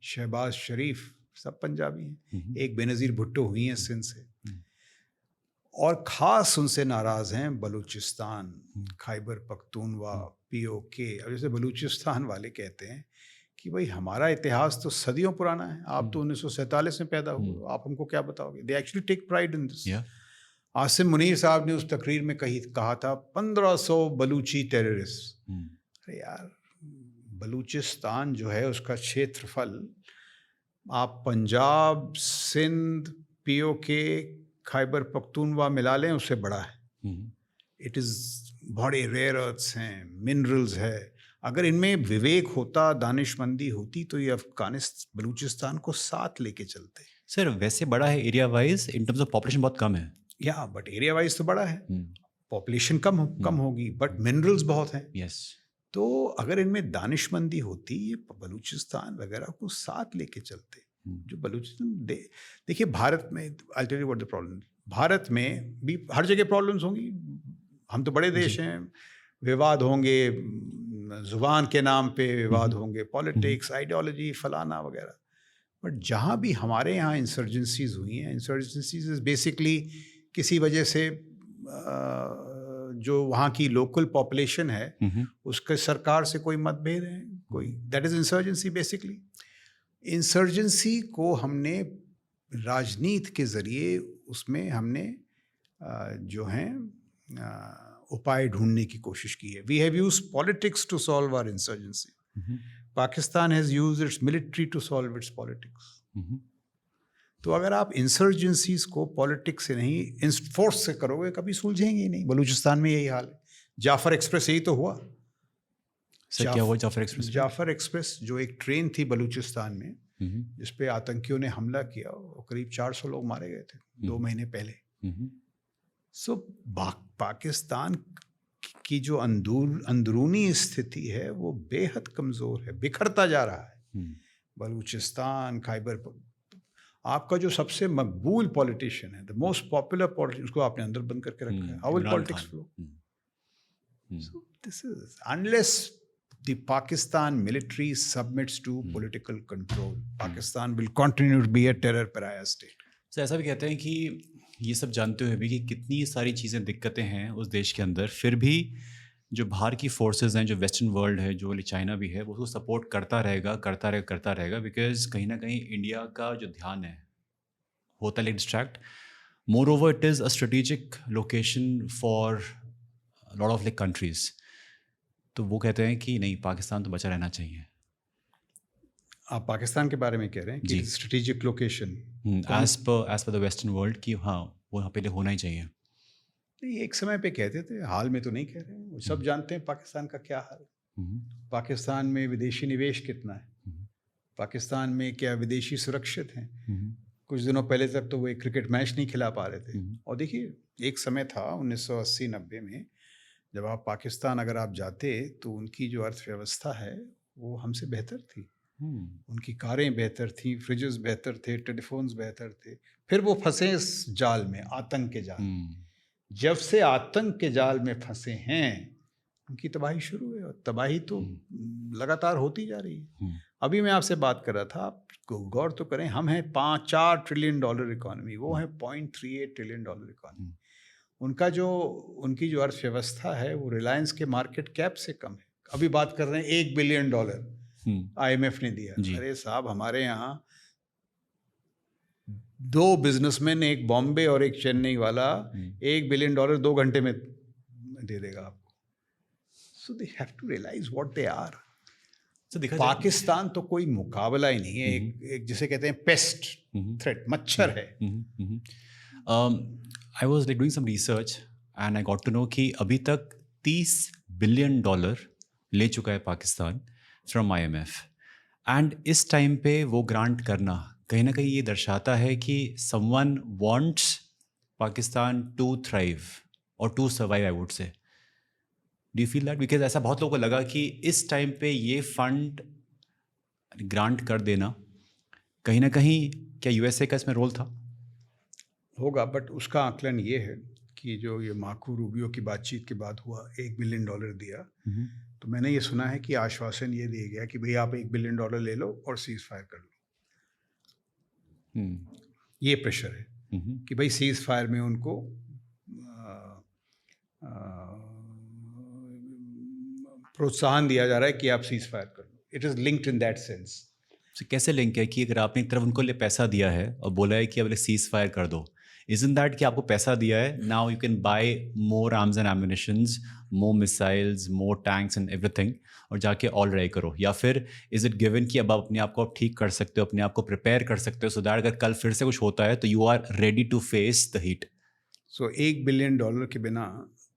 शहबाज शरीफ सब पंजाबी हैं। एक बेनज़ीर भुट्टो हुई हैं सिंध से, और ख़ास उनसे नाराज़ हैं बलूचिस्तान, खैबर पख्तूनवा, POK, अब जैसे बलूचिस्तान वाले कहते हैं कि भाई हमारा इतिहास तो सदियों पुराना है, आप तो 1947 में पैदा हुए, आप हमको क्या बताओगे। They actually take pride in this. Asim Munir sahab ने उस तकरीर में कहा था 1500 बलूची टेररिस्ट। अरे यार, बलूचिस्तान जो है उसका क्षेत्रफल आप पंजाब, सिंध, POK, खैबर पख्तूनवा मिला लें उससे बड़ा है। इट इज़ बड़े रेयर अर्थ्स हैं, मिनरल्स है। अगर इनमें विवेक होता, दानिशमंदी होती, तो ये अफगानिस्तान बलूचिस्तान को साथ लेके चलते। सर वैसे बड़ा है area wise, in terms of population बहुत कम है। या बट एरिया वाइज तो बड़ा है, पॉपुलेशन कम होगी, बट मिनरल्स बहुत हैं। यस। तो अगर इनमें दानिशमंदी होती, ये बलूचिस्तान वगैरह को साथ लेके चलते। जो बलूचिस्तान देखिए, भारत में I tell you what the problem, Bharat में भी हर जगह प्रॉब्लम्स होंगी। हम तो बड़े देश हैं, विवाद होंगे, जुबान के नाम पे विवाद होंगे, पॉलिटिक्स, आइडियोलॉजी, फलाना वगैरह। बट जहाँ भी हमारे यहाँ इंसर्जेंसीज हुई हैं, इंसर्जेंसीज इज बेसिकली किसी वजह से जो वहाँ की लोकल पॉपुलेशन है उसके सरकार से कोई मतभेद है, कोई, that is insurgency basically. Insurgency को हमने राजनीति के ज़रिए उसमें हमने जो हैं उपाय ढूंढने की कोशिश की है। We have use politics to solve our insurgency. Pakistan has use its military to solve its politics. तो अगर आप इंसर्जेंसीज को पॉलिटिक्स से नहीं, फोर्स से करोगे, कभी सुलझेंगे ही नहीं। बलूचिस्तान में यही हाल है। जाफर एक्सप्रेस यही तो हुआ। सर क्या हुआ जाफर एक्सप्रेस? जाफर एक्सप्रेस जो एक ट्रेन थी बलूचिस्तान में, जिस पे आतंकियों ने हमला किया और करीब 400 लोग मारे गए थे 2 महीने पहले। सो पाकिस्तान की जो अंदरूनी स्थिति है वो बेहद कमज़ोर है, बिखरता जा रहा है। बलूचिस्तान, खैबर, आपका जो सबसे मकबूल पॉलिटिशियन है, द मोस्ट पॉपुलर पॉलिटिशियन, उसको आपने अंदर बंद करके रखा है। How will politics flow? So this is unless the Pakistan military submits to political control, Pakistan will continue to be a terror pariah state. Sir ऐसा भी कहते हैं कि ये सब जानते हुए भी कि कितनी सारी चीज़ें, दिक्कतें हैं उस देश के अंदर, फिर भी जो बाहर की फोर्सेस हैं, जो वेस्टर्न वर्ल्ड है, जो वाली चाइना भी है, वो उसको सपोर्ट करता रहेगा, बिकॉज कहीं ना कहीं इंडिया का जो ध्यान है होता है distract. More over it is a strategic location for lot of like countries. तो वो कहते हैं कि नहीं, पाकिस्तान तो बचा रहना चाहिए। आप पाकिस्तान के बारे में कह रहे हैं कि strategic location as per the western world कि हाँ वो यहाँ पे होना ही चाहिए। नहीं, एक समय पे कहते थे, हाल में तो नहीं कह रहे हैं। सब जानते हैं पाकिस्तान का क्या हाल है। पाकिस्तान में विदेशी निवेश कितना है, पाकिस्तान में क्या विदेशी सुरक्षित हैं। कुछ दिनों पहले तक तो वो एक क्रिकेट मैच नहीं खिला पा रहे थे। और देखिए, एक समय था 1980-90 में, जब आप पाकिस्तान अगर आप जाते तो उनकी जो अर्थव्यवस्था है वो हमसे बेहतर थी। उनकी कारें बेहतर थी, फ्रिजेस बेहतर थे, टेलीफोन्स बेहतर थे। फिर वो फंसे इस जाल में, आतंक के जाल। जब से आतंक के जाल में फंसे हैं, उनकी तबाही शुरू है। और तबाही तो लगातार होती जा रही है। अभी मैं आपसे बात कर रहा था, आप गौर तो करें, हम हैं $4 ट्रिलियन इकोनॉमी, वो है $0.38 ट्रिलियन इकोनॉमी। उनकी जो अर्थव्यवस्था है वो रिलायंस के मार्केट कैप से कम है। अभी बात कर रहे हैं $1 बिलियन IMF ने दिया। अरे साहब, हमारे यहाँ 2 बिजनेसमैन, एक बॉम्बे और एक चेन्नई वाला, $1 बिलियन 2 घंटे में दे देगा आपको। So they have to realise what they are. Pakistan तो कोई मुकाबला ही नहीं है। एक जिसे कहते हैं पेस्ट थ्रेट, मच्छर है। I was like doing some research and I got to know कि अभी तक $30 बिलियन ले चुका है पाकिस्तान फ्रॉम IMF। एंड इस टाइम पे वो ग्रांट करना कहीं ना कहीं ये दर्शाता है कि someone wants Pakistan to thrive और to survive, I would say. Do you feel that? Because ऐसा बहुत लोगों को लगा कि इस टाइम पे ये फंड ग्रांट कर देना, कहीं ना कहीं क्या USA का इसमें रोल था? होगा, बट उसका आकलन ये है कि जो ये मार्को रूबियो की बातचीत के बाद हुआ, $1 बिलियन दिया, तो मैंने ये सुना है कि आश्वासन ये दिया गया कि भाई आप $1 बिलियन ले लो और सीज फायर कर लो। ये प्रेशर है कि भाई सीज फायर में उनको प्रोत्साहन दिया जा रहा है कि आप सीज फायर कर लो. It is linked in that sense. तो कैसे लिंक है कि अगर आपने एक तरफ उनको लिए पैसा दिया है और बोला है कि अब सीज फायर कर दो, isn't that कि आपको पैसा दिया है, now you can buy more arms and ammunitions, more missiles, more tanks and everything, और जाके ऑल लड़ाई करो? या फिर इज इट गिवन कि अब आप अपने आप को आप ठीक कर सकते हो, अपने आप को प्रिपेयर कर सकते हो, सो दैट अगर कल फिर से कुछ होता है तो you are ready to face the heat? So $1 billion के बिना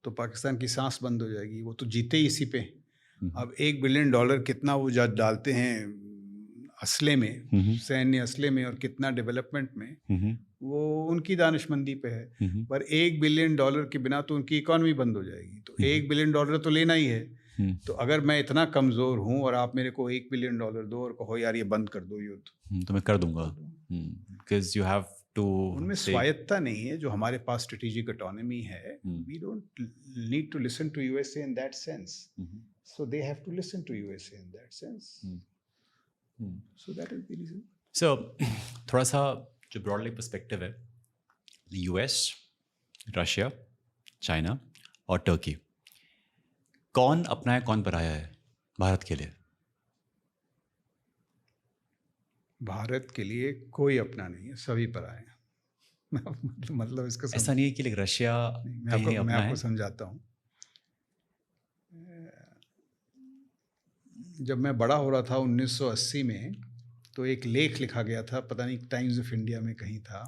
तो पाकिस्तान की सांस बंद हो जाएगी. वो तो जीते ही इसी पे. अब $1 बिलियन कितना वो डालते हैं असले में, सैन्य असले में, और कितना डेवलपमेंट में, वो उनकी दानिशमंदी पे है. पर $1 बिलियन के बिना तो उनकी इकॉनमी बंद हो जाएगी. तो $1 बिलियन तो लेना ही है. तो अगर मैं इतना कमज़ोर हूँ और आप मेरे को $1 बिलियन दो और कहो यार ये बंद कर दो युद्ध, तो मैं कर दूंगा. Because you have to. उनमें स्वायत्ता नहीं है. जो हमारे पास स्ट्रेटेजिक ऑटोनॉमी है, we don't need to listen to USA in that sense. So they have to listen to USA in that sense. So that is the reason. So थोड़ा सा जो ब्रॉडली पर्सपेक्टिव है, यूएस, रशिया, चाइना और Turkey, कौन अपना है कौन पराया है भारत के लिए? भारत के लिए कोई अपना नहीं है, सभी पराए हैं. मतलब इसका ऐसा नहीं है कि रशिया मैं आपको समझाता हूँ. जब मैं बड़ा हो रहा था 1980 में, तो एक लेख लिखा गया था, पता नहीं टाइम्स ऑफ इंडिया में कहीं था,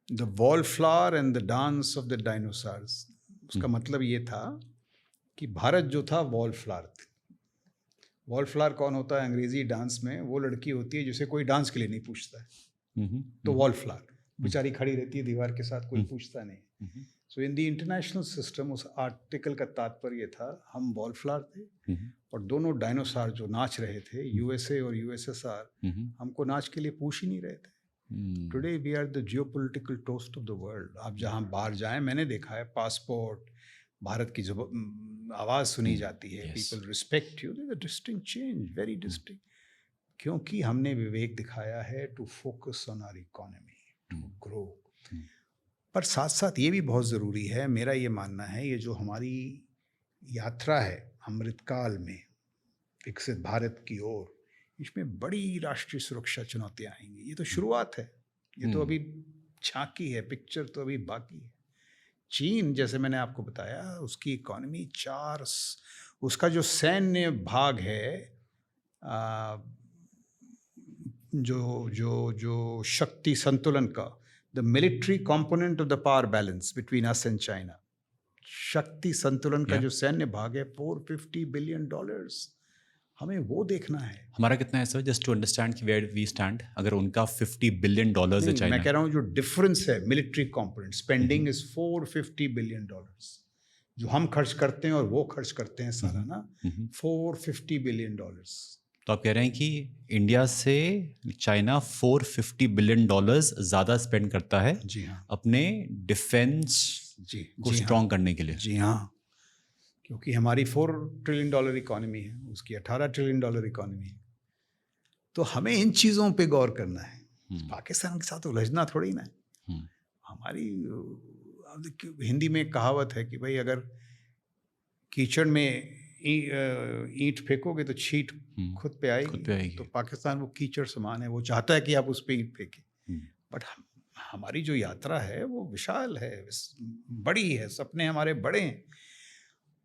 the wallflower and the dance of the dinosaurs. उसका मतलब ये था कि भारत जो था वॉलफ्लावर थी. वॉलफ्लावर कौन होता है अंग्रेजी डांस में? वो लड़की होती है जिसे कोई डांस के लिए नहीं पूछता है. तो वॉलफ्लावर बेचारी खड़ी रहती है दीवार के साथ, कोई पूछता नहीं. सो इन द इंटरनेशनल सिस्टम उस आर्टिकल का तात्पर्य था हम वॉलफ्लावर थे, और दोनों डायनासोर जो नाच रहे थे, यूएसए और यूएसएसआर, हमको नाच के लिए पूछ ही नहीं रहे थे. Today we are the geopolitical toast of the world. आप जहाँ बाहर जाएं, मैंने देखा है पासपोर्ट, भारत की जो आवाज़ सुनी जाती है, people respect you. There is a distinct change, very distinct, क्योंकि हमने विवेक दिखाया है to focus on our economy, to grow. पर साथ साथ ये भी बहुत ज़रूरी है, मेरा ये मानना है, ये जो हमारी यात्रा है अमृतकाल में विकसित भारत की ओर, इसमें बड़ी राष्ट्रीय सुरक्षा चुनौतियाँ आएंगी. ये तो शुरुआत है, ये तो अभी झांकी है, पिक्चर तो अभी बाकी है. चीन, जैसे मैंने आपको बताया, उसकी इकोनॉमी 4, उसका जो सैन्य भाग है, जो जो जो शक्ति संतुलन का, the military component of the power balance between us and China, शक्ति संतुलन का जो सैन्य भाग है $450 बिलियन. हमें वो देखना है. हमारा कितना है सर, जस्ट टू अंडरस्टैंड कि वेयर वी स्टैंड? अगर उनका $50 बिलियन है चाइना, मैं कह रहा हूँ जो डिफरेंस है military component, spending is $450 billion. जो हम खर्च करते हैं और वो खर्च करते हैं सारा ना, $450 बिलियन. तो आप कह रहे हैं कि इंडिया से चाइना $450 बिलियन ज़्यादा स्पेंड करता है. जी हाँ. अपने डिफेंस को स्ट्रॉन्ग करने के लिए. जी हाँ, क्योंकि हमारी $4 ट्रिलियन इकोनॉमी है, उसकी $18 ट्रिलियन इकोनॉमी है. तो हमें इन चीज़ों पे गौर करना है. पाकिस्तान के साथ उलझना थोड़ी ना है. हमारी हिंदी में कहावत है कि भाई अगर कीचड़ में ईंट फेंकोगे तो छींट खुद पे आएगी. तो पाकिस्तान वो कीचड़ समान है, वो चाहता है कि आप उस पर ईंट फेंकें. बट हमारी जो यात्रा है वो विशाल है, बड़ी है, सपने हमारे बड़े हैं.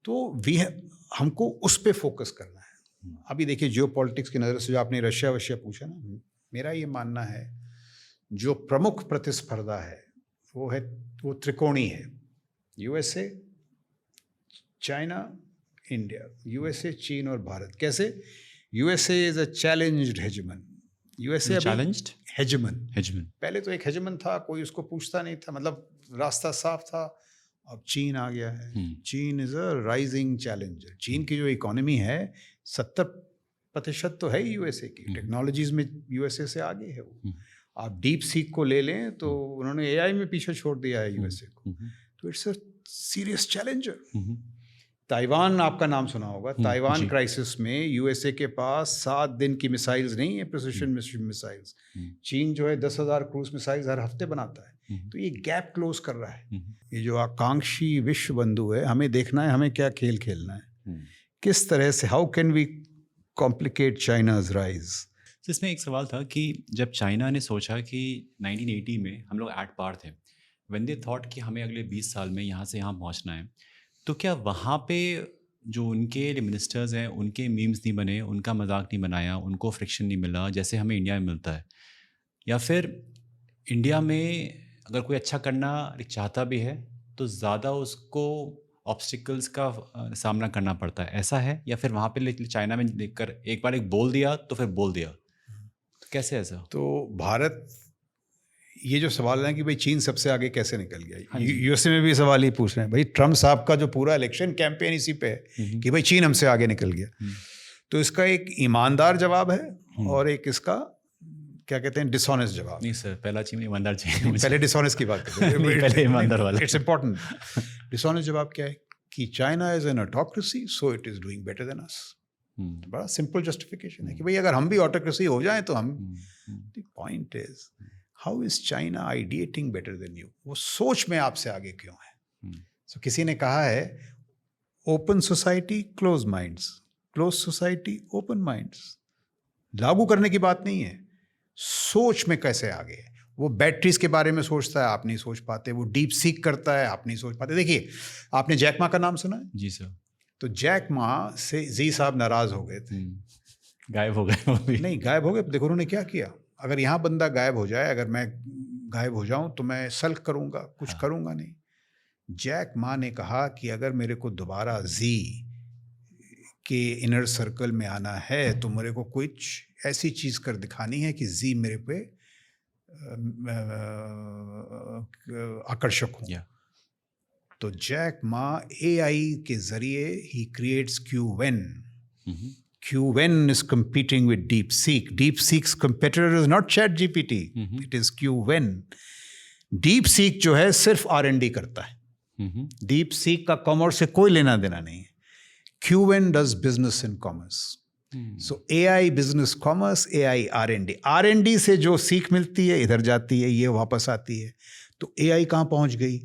तो हमको उस पे फोकस करना है. अभी देखिए जियोपॉलिटिक्स की नज़र से जो आपने रशिया पूछा ना, मेरा ये मानना है जो प्रमुख प्रतिस्पर्धा है वो त्रिकोणी है. USA, China, India. यूएसए, चीन और भारत. कैसे? USA is a challenged hegemon. USA challenged hegemon. पहले तो एक हेजमन था, कोई उसको पूछता नहीं था, मतलब रास्ता साफ था. अब चीन आ गया है. चीन इज अ राइजिंग चैलेंजर. चीन की जो इकोनॉमी है 70% तो है ही यूएसए की. टेक्नोलॉजीज में यूएसए से आगे है वो. आप डीप सीक को ले लें तो उन्होंने एआई में पीछे छोड़ दिया है यूएसए को. तो it's a serious challenger. Taiwan आपका नाम सुना होगा. ताइवान क्राइसिस में यूएसए के पास 7 दिन की मिसाइल्स नहीं है, प्रिसिशन मिसाइल्स. चीन जो है 10,000 क्रूज मिसाइल्स हर हफ्ते बनाता है. तो ये गैप क्लोज कर रहा है. ये जो आकांक्षी विश्व बंधु है, हमें देखना है हमें क्या खेल खेलना है. किस तरह से, how can we complicate China's rise? तो इसमें एक सवाल था कि जब चाइना ने सोचा कि 1980 में हम लोग एट पार थे, व्हेन दे थॉट कि हमें अगले 20 साल में यहाँ से यहाँ पहुँचना है, तो क्या वहाँ पे जो उनके मिनिस्टर्स हैं उनके मीम्स नहीं बने, उनका मजाक नहीं बनाया, उनको फ्रिक्शन नहीं मिला जैसे हमें इंडिया में मिलता है? या फिर इंडिया में अगर कोई अच्छा करना चाहता भी है तो ज़्यादा उसको ऑब्स्टिकल्स का सामना करना पड़ता है, ऐसा है? या फिर वहाँ पे चाइना में देखकर एक बार एक बोल दिया तो फिर बोल दिया, तो कैसे ऐसा? तो भारत, ये जो सवाल है कि भाई चीन सबसे आगे कैसे निकल गया, हाँ जी। यूएसए में भी सवाल ही पूछ रहे हैं। भाई ट्रम्प साहब का जो पूरा इलेक्शन कैंपेन इसी पे है कि भाई चीन हमसे आगे निकल गया। तो इसका एक ईमानदार जवाब है और एक इसका क्या कहते हैं, डिसऑनेस्ट जवाब। नहीं सर, पहला चीन ईमानदार चाहिए मुझे। पहले डिसऑनेस्ट की बात करते हैं। पहले ईमानदार वाला। It's important. डिसऑनेस्ट जवाब क्या है कि China is an autocracy so it is doing better than us. बड़ा सिंपल जस्टिफिकेशन है कि भाई अगर हम भी ऑटोक्रेसी हो जाएं तो हम, the point is how is China ideating better than you? वो सोच में आपसे आगे क्यों है? सो किसी ने कहा है open society close minds, close society open minds. लागू करने की बात नहीं है, सोच में कैसे आगे है। वो बैटरीज के बारे में सोचता है, आप नहीं सोच पाते। वो डीप सीक करता है, आप नहीं सोच पाते। देखिए, आपने जैक मा का नाम सुना है? जी सर। तो जैक मा से जी साहब नाराज हो गए थे। गायब हो गए वो भी। नहीं गायब हो गए, देखो उन्होंने क्या किया। अगर यहाँ बंदा गायब हो जाए, अगर मैं गायब हो जाऊं तो मैं सल्क करूंगा, कुछ करूंगा नहीं। जैक मा ने कहा कि अगर मेरे को दोबारा जी के इनर सर्कल में आना है तो मेरे को कुछ ऐसी चीज़ कर दिखानी है कि जी मेरे पे आकर्षक हो। तो जैक मा AI के जरिए he creates QVen. QVen is competing with DeepSeek. DeepSeek's competitor is not ChatGPT. It is QVen. DeepSeek जो है सिर्फ R&D करता है। DeepSeek का कॉमर्स से कोई लेना देना नहीं है। QVen does business in commerce. So AI business commerce, AI R&D. R&D से जो सीख मिलती है इधर जाती है, ये वापस आती है। तो AI कहाँ पहुँच गई?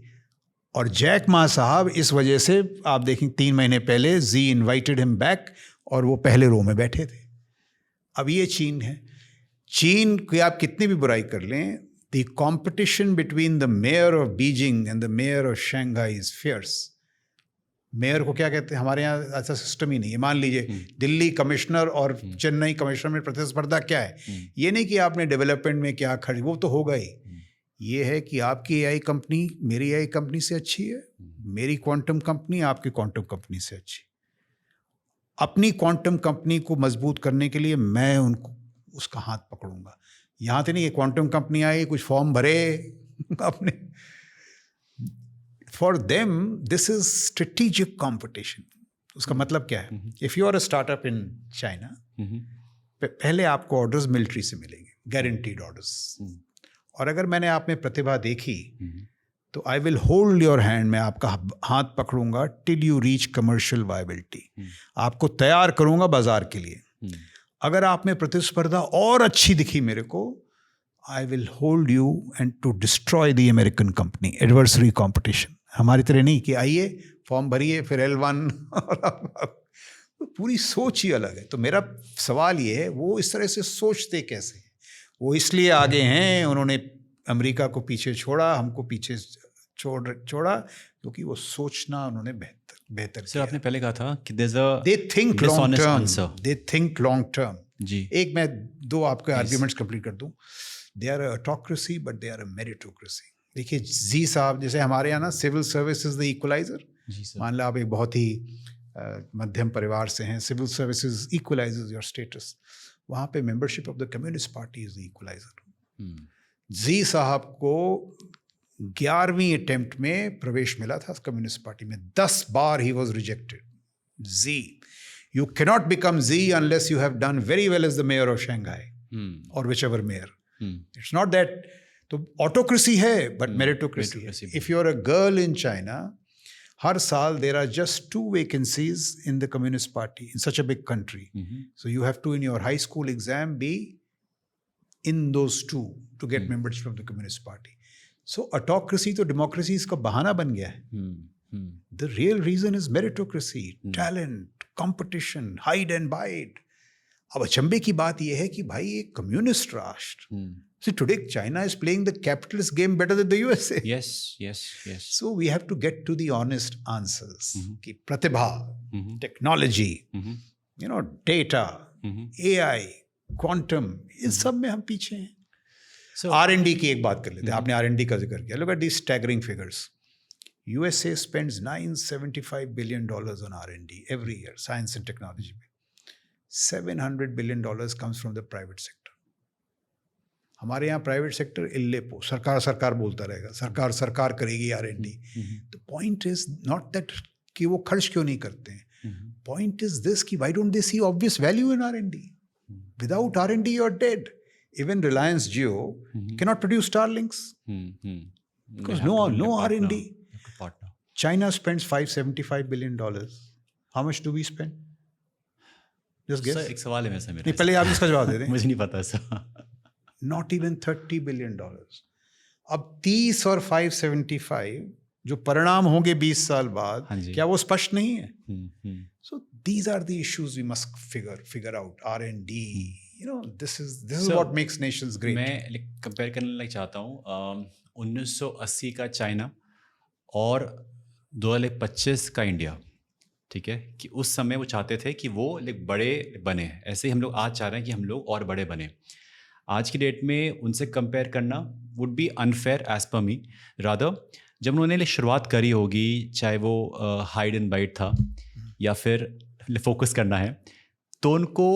और जैक मा साहब इस वजह से, आप देखें 3 महीने पहले जी इनवाइटेड हिम बैक और वो पहले रो में बैठे थे। अब ये चीन है। चीन की आप कितनी भी बुराई कर लें, the competition between the mayor of Beijing and the mayor of Shanghai is fierce. Mayor को क्या कहते हैं? हमारे यहाँ ऐसा सिस्टम ही नहीं है। मान लीजिए दिल्ली कमिश्नर और चेन्नई कमिश्नर में प्रतिस्पर्धा क्या है? ये नहीं कि आपने डेवलपमेंट में क्या खर्च, वो तो होगा ही। ये है कि आपकी AI कंपनी मेरी AI कंपनी से अच्छी है, मेरी क्वांटम कंपनी आपकी क्वांटम कंपनी से अच्छी। अपनी क्वांटम कंपनी को मजबूत करने के लिए मैं उनको उसका हाथ पकड़ूंगा। यहाँ तो नहीं कि क्वांटम कंपनी आई, कुछ फॉर्म भरे अपने। For them this is strategic competition. उसका मतलब क्या है? If you are a startup in China, पहले आपको ऑर्डर्स मिलिट्री से मिलेंगे, गारंटीड ऑर्डर्स। और अगर मैंने आप में प्रतिभा देखी तो I will hold your hand, मैं आपका हाथ पकड़ूंगा till you reach commercial viability. आपको तैयार करूंगा बाजार के लिए। अगर आप में प्रतिस्पर्धा और अच्छी दिखी मेरे को, I will hold you and to destroy the American company. Adversary competition. हमारी तरह नहीं कि आइए फॉर्म भरिए फिर L1 पूरी सोच ही अलग है। तो मेरा सवाल ये है, वो इस तरह से सोचते कैसे? वो इसलिए आगे हैं, उन्होंने अमेरिका को पीछे छोड़ा, हमको पीछे छोड़ा क्योंकि वो सोचना उन्होंने बेहतर सर आपने पहले कहा था कि दे थिंक लॉन्ग टर्म। जी। एक मैं 2 आपके आर्ग्यूमेंट्स कंप्लीट कर दूं। They are autocracy but they are a meritocracy. देखिए जी साहब, जैसे हमारे यहाँ ना civil service is the equaliser. मान लो आप एक बहुत ही मध्यम परिवार से हैं, civil services equalises your status. वहाँ पे membership of the communist party is the equaliser. Xi साहब को 11वीं अटेम्प्ट में प्रवेश मिला था कम्युनिस्ट पार्टी में, 10 बार ही वॉज रिजेक्टेड। जी, you cannot become Xi unless you have done very well as the mayor of Shanghai और whichever mayor. It's not that. तो ऑटोक्रेसी है बट मेरिटोक्रेसी है। If you are a girl in China, हर साल there are just 2 vacancies in the Communist Party in such a big country. So you have to, in your high school exam, be in those 2 to get membership of the Communist Party. So autocracy to democracy इसका बहाना बन गया है. The real reason is meritocracy, talent, competition, hide and bite. अब अचंभे की बात यह है कि भाई एक कम्युनिस्ट राष्ट्र, see today China is playing the capitalist game better than the USA. Yes, yes, yes. So we have to get to the honest answers कि प्रतिभा, टेक्नोलॉजी, डेटा, AI, क्वांटम, इन सब में हम पीछे हैं। So R&D की एक बात कर लेते हैं, आपने R&D का जिक्र किया। Look at these staggering figures. USA spends $975 billion on R&D every year, science and technology में। $700 billion comes from the private sector. हमारे यहाँ प्राइवेट सेक्टर इल्लेपो, सरकार सरकार बोलता रहेगा, सरकार सरकार करेगी R&D। The point is not that कि वो खर्च क्यों नहीं करते हैं, पॉइंट इज दिस कि why don't they see obvious value in R&D? Without R&D you are dead. Even Reliance Jio cannot produce Starlinks because no R&D. China spends $575 billion. How much do we spend? Just guess. Sir एक सवाल है मेरे से, नहीं, पहले आप इसका जवाब दे दें। मुझे नहीं पता सर। Not even $30 billion. अब 30 और 575 जो परिणाम होंगे 20 साल बाद, क्या वो स्पष्ट नहीं है? So these are the issues we must figure out. R&D, this is what makes nations great. मैं कंपेयर करने चाहता हूँ 1980 का चाइना और 2025 का इंडिया, ठीक है, कि उस समय वो चाहते थे कि वो बड़े बने, ऐसे ही हम लोग आज चाह रहे हैं कि हम लोग और बड़े बने। आज की डेट में उनसे कंपेयर करना would be unfair as per me. Rather जब उन्होंने शुरुआत करी होगी, चाहे वो हाइड एंड बाइट था या फिर फोकस करना है, तो उनको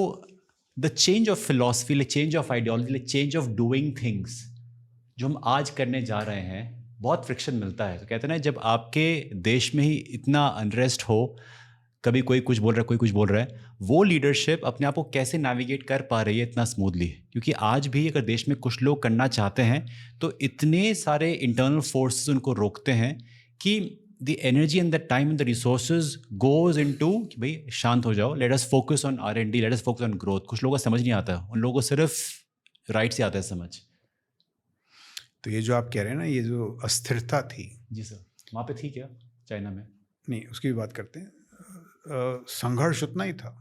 the change of philosophy, change of ideology, change of doing things जो हम आज करने जा रहे हैं, बहुत फ्रिक्शन मिलता है। तो कहते हैं ना, जब आपके देश में ही इतना अनरेस्ट हो, कभी कोई कुछ बोल रहा है, कोई कुछ बोल रहा है, वो लीडरशिप अपने आप को कैसे नेविगेट कर पा रही है इतना स्मूथली? क्योंकि आज भी अगर देश में कुछ लोग करना चाहते हैं तो इतने सारे इंटरनल फोर्सेस उनको रोकते हैं कि the energy and the time and the resources goes into कि भाई शांत हो जाओ, let us focus on R&D, let us focus on growth. कुछ लोगों को समझ नहीं आता, उन लोगों को सिर्फ राइट से आता है समझ। तो ये जो आप कह रहे हैं ना, ये जो अस्थिरता थी, जी सर, वहाँ पे थी क्या चाइना में? नहीं, उसकी भी बात करते हैं। संघर्ष उतना ही था,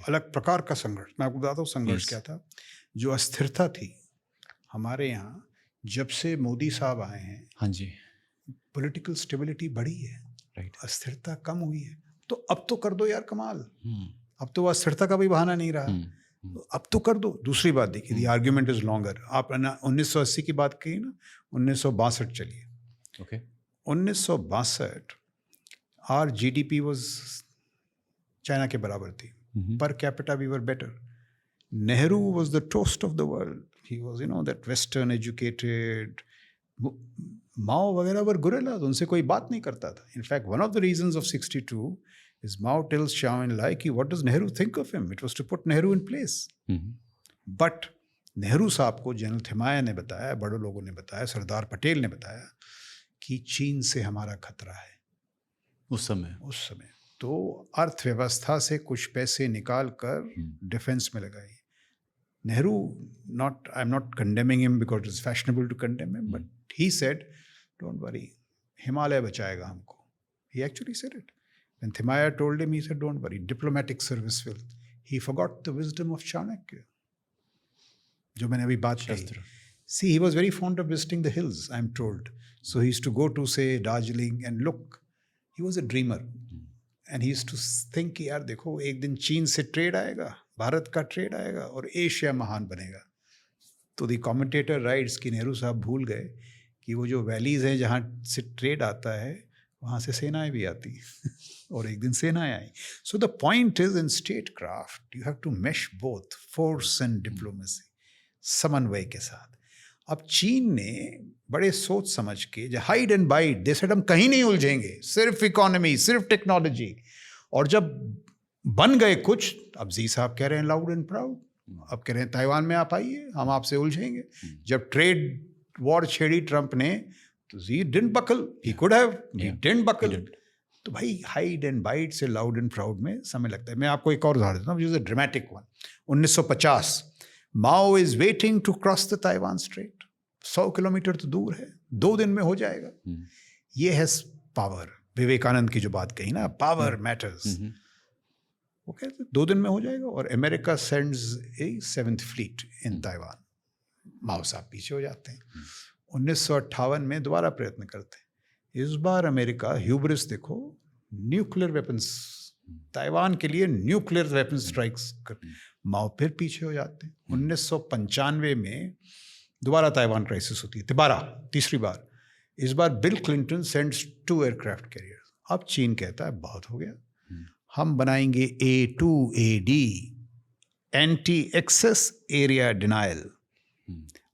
अलग प्रकार का संघर्ष। मैं आपको बताता हूँ संघर्ष क्या था। जो अस्थिरता थी हमारे यहाँ, जब से मोदी साहब आए हैं, हाँ जी, पॉलिटिकल स्टेबिलिटी बढ़ी है, राइट, अस्थिरता कम हुई है। तो अब तो कर दो यार कमाल, अब तो अस्थिरता का भी बहाना नहीं रहा, अब तो कर दो। दूसरी बात देखिए, दी आर्ग्यूमेंट इज लॉन्गर। आप 1980 की बात कही ना, 1962 चलिए, okay, 1962 our GDP was China के बराबर थी, per capita we were better. Nehru was the toast of the world, he was that western educated. Mao वगैरह वर गुरेलाज, उनसे कोई बात नहीं करता था। In fact one of the reasons of 62 is Mao tells Chiao En-lai कि what does Nehru think of him? It was to put Nehru in place. But Nehru साहब को जनरल थिमाया ने बताया, बड़े लोगों ने बताया, सरदार पटेल ने बताया कि चीन से हमारा खतरा है उस समय। तो अर्थव्यवस्था से कुछ पैसे निकाल कर डिफेंस में लगाई। Nehru, I am not condemning him because it's fashionable to condemn him, but he said don't worry, Himalaya बचाएगा हमको। He actually said it. When Thimaya told him, he said, don't worry, diplomatic service will. He forgot the wisdom of Chanakya, जो मैंने अभी बात कही। See, he was very fond of visiting the hills, I'm told. So he used to go to, say, Darjeeling and look. He was a dreamer. And he used to think कि यार देखो, एक दिन चीन से ट्रेड आएगा, भारत का trade आएगा और एशिया महान बनेगा। तो दी कमेंटेटर राइट्स कि नेहरू साहब भूल गए कि वो जो वैलीज हैं जहाँ से ट्रेड आता है, वहाँ से सेनाएं भी आती और एक दिन सेनाएं आई। So the point is in statecraft you have to mash both force and diplomacy, समन्वय के साथ। अब चीन ने बड़े सोच समझ के, जो hide and bite, they said हम कहीं नहीं उलझेंगे, सिर्फ इकोनॉमी, सिर्फ टेक्नोलॉजी। और जब बन गए कुछ, अब जी साहब कह रहे हैं लाउड एंड प्राउड, अब कह रहे हैं ताइवान में आप आइए, हम आपसे उलझेंगे। जब ट्रेड वॉर छेड़ी ट्रंप ने, तो he didn't buckle, he could have, he didn't buckle. तो भाई हाइड एंड बाइट से लाउड एंड प्राउड में समय लगता है। मैं आपको एक और उदाहरण देता हूँ, which is a dramatic one. 1950, Mao is waiting to cross the Taiwan Strait. 100 kilometre तो दूर है, 2 दिन में हो जाएगा। ये है पावर। विवेकानंद की जो बात कही ना, पावर मैटर्स। वो कहते 2 दिन में हो जाएगा, और America sends a 7th fleet in Taiwan. Mao साहब पीछे हो जाते हैं। 1958 में दोबारा प्रयत्न करते हैं। इस बार अमेरिका ह्यूब्रिस देखो, न्यूक्लियर वेपन्स, ताइवान के लिए न्यूक्लियर वेपन स्ट्राइक्स कर, माओ फिर पीछे हो जाते हैं। 1995 में दोबारा ताइवान क्राइसिस होती है, दोबारा तीसरी बार। इस बार Bill Clinton sends 2 aircraft carriers. अब चीन कहता है बहुत हो गया, हम बनाएंगे A2AD, anti access area denial.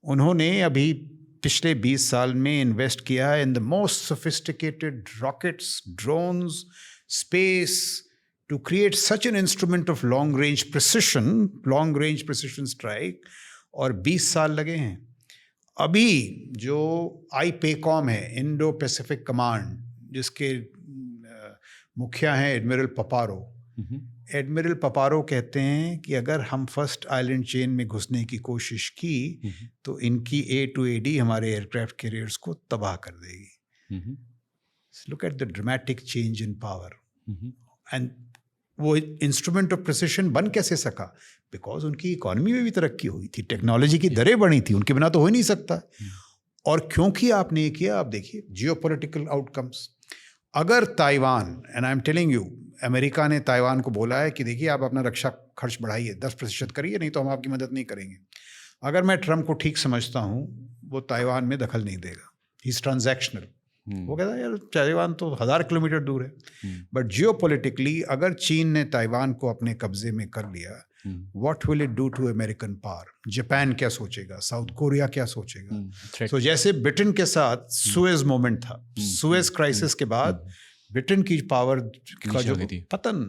उन्होंने अभी पिछले 20 साल में इन्वेस्ट किया है in the most sophisticated rockets, drones, space, to create such an instrument of long range precision strike, और 20 साल लगे हैं। अभी जो IPACOM है, इंडो पैसिफिक कमांड, जिसके मुखिया हैं एडमिरल पपारो। एडमिरल पपारो कहते हैं कि अगर हम फर्स्ट आइलैंड चेन में घुसने की कोशिश की तो इनकी A2AD हमारे एयरक्राफ्ट कैरियर्स को तबाह कर देगी। Look at the dramatic change in power. And वो इंस्ट्रूमेंट ऑफ प्रिसिशन बन कैसे सका? बिकॉज उनकी इकोनॉमी में भी तरक्की हुई थी, टेक्नोलॉजी की दरें बढ़ी थी, उनके बिना तो हो ही नहीं सकता। और क्योंकि आपने ये किया, आप देखिए जियोपॉलिटिकल आउटकम्स। अगर Taiwan, and I am telling you, America ने ताइवान को बोला है कि देखिए आप अपना रक्षा खर्च बढ़ाइए, 10% करिए, नहीं तो हम आपकी मदद नहीं करेंगे। अगर मैं ट्रम्प को ठीक समझता हूँ, वो ताइवान में दखल नहीं देगा। He is transactional. वो कहता है यार ताइवान तो 1000 किलोमीटर दूर है। बट जियोपॉलिटिकली अगर चीन ने ताइवान को अपने कब्जे में कर लिया, what will it do to American power? Japan क्या सोचेगा? साउथ कोरिया क्या सोचेगा? तो जैसे ब्रिटेन के साथ सुएज मोमेंट था, सुएज क्राइसिस के बाद ब्रिटेन की पावर का जो पतन,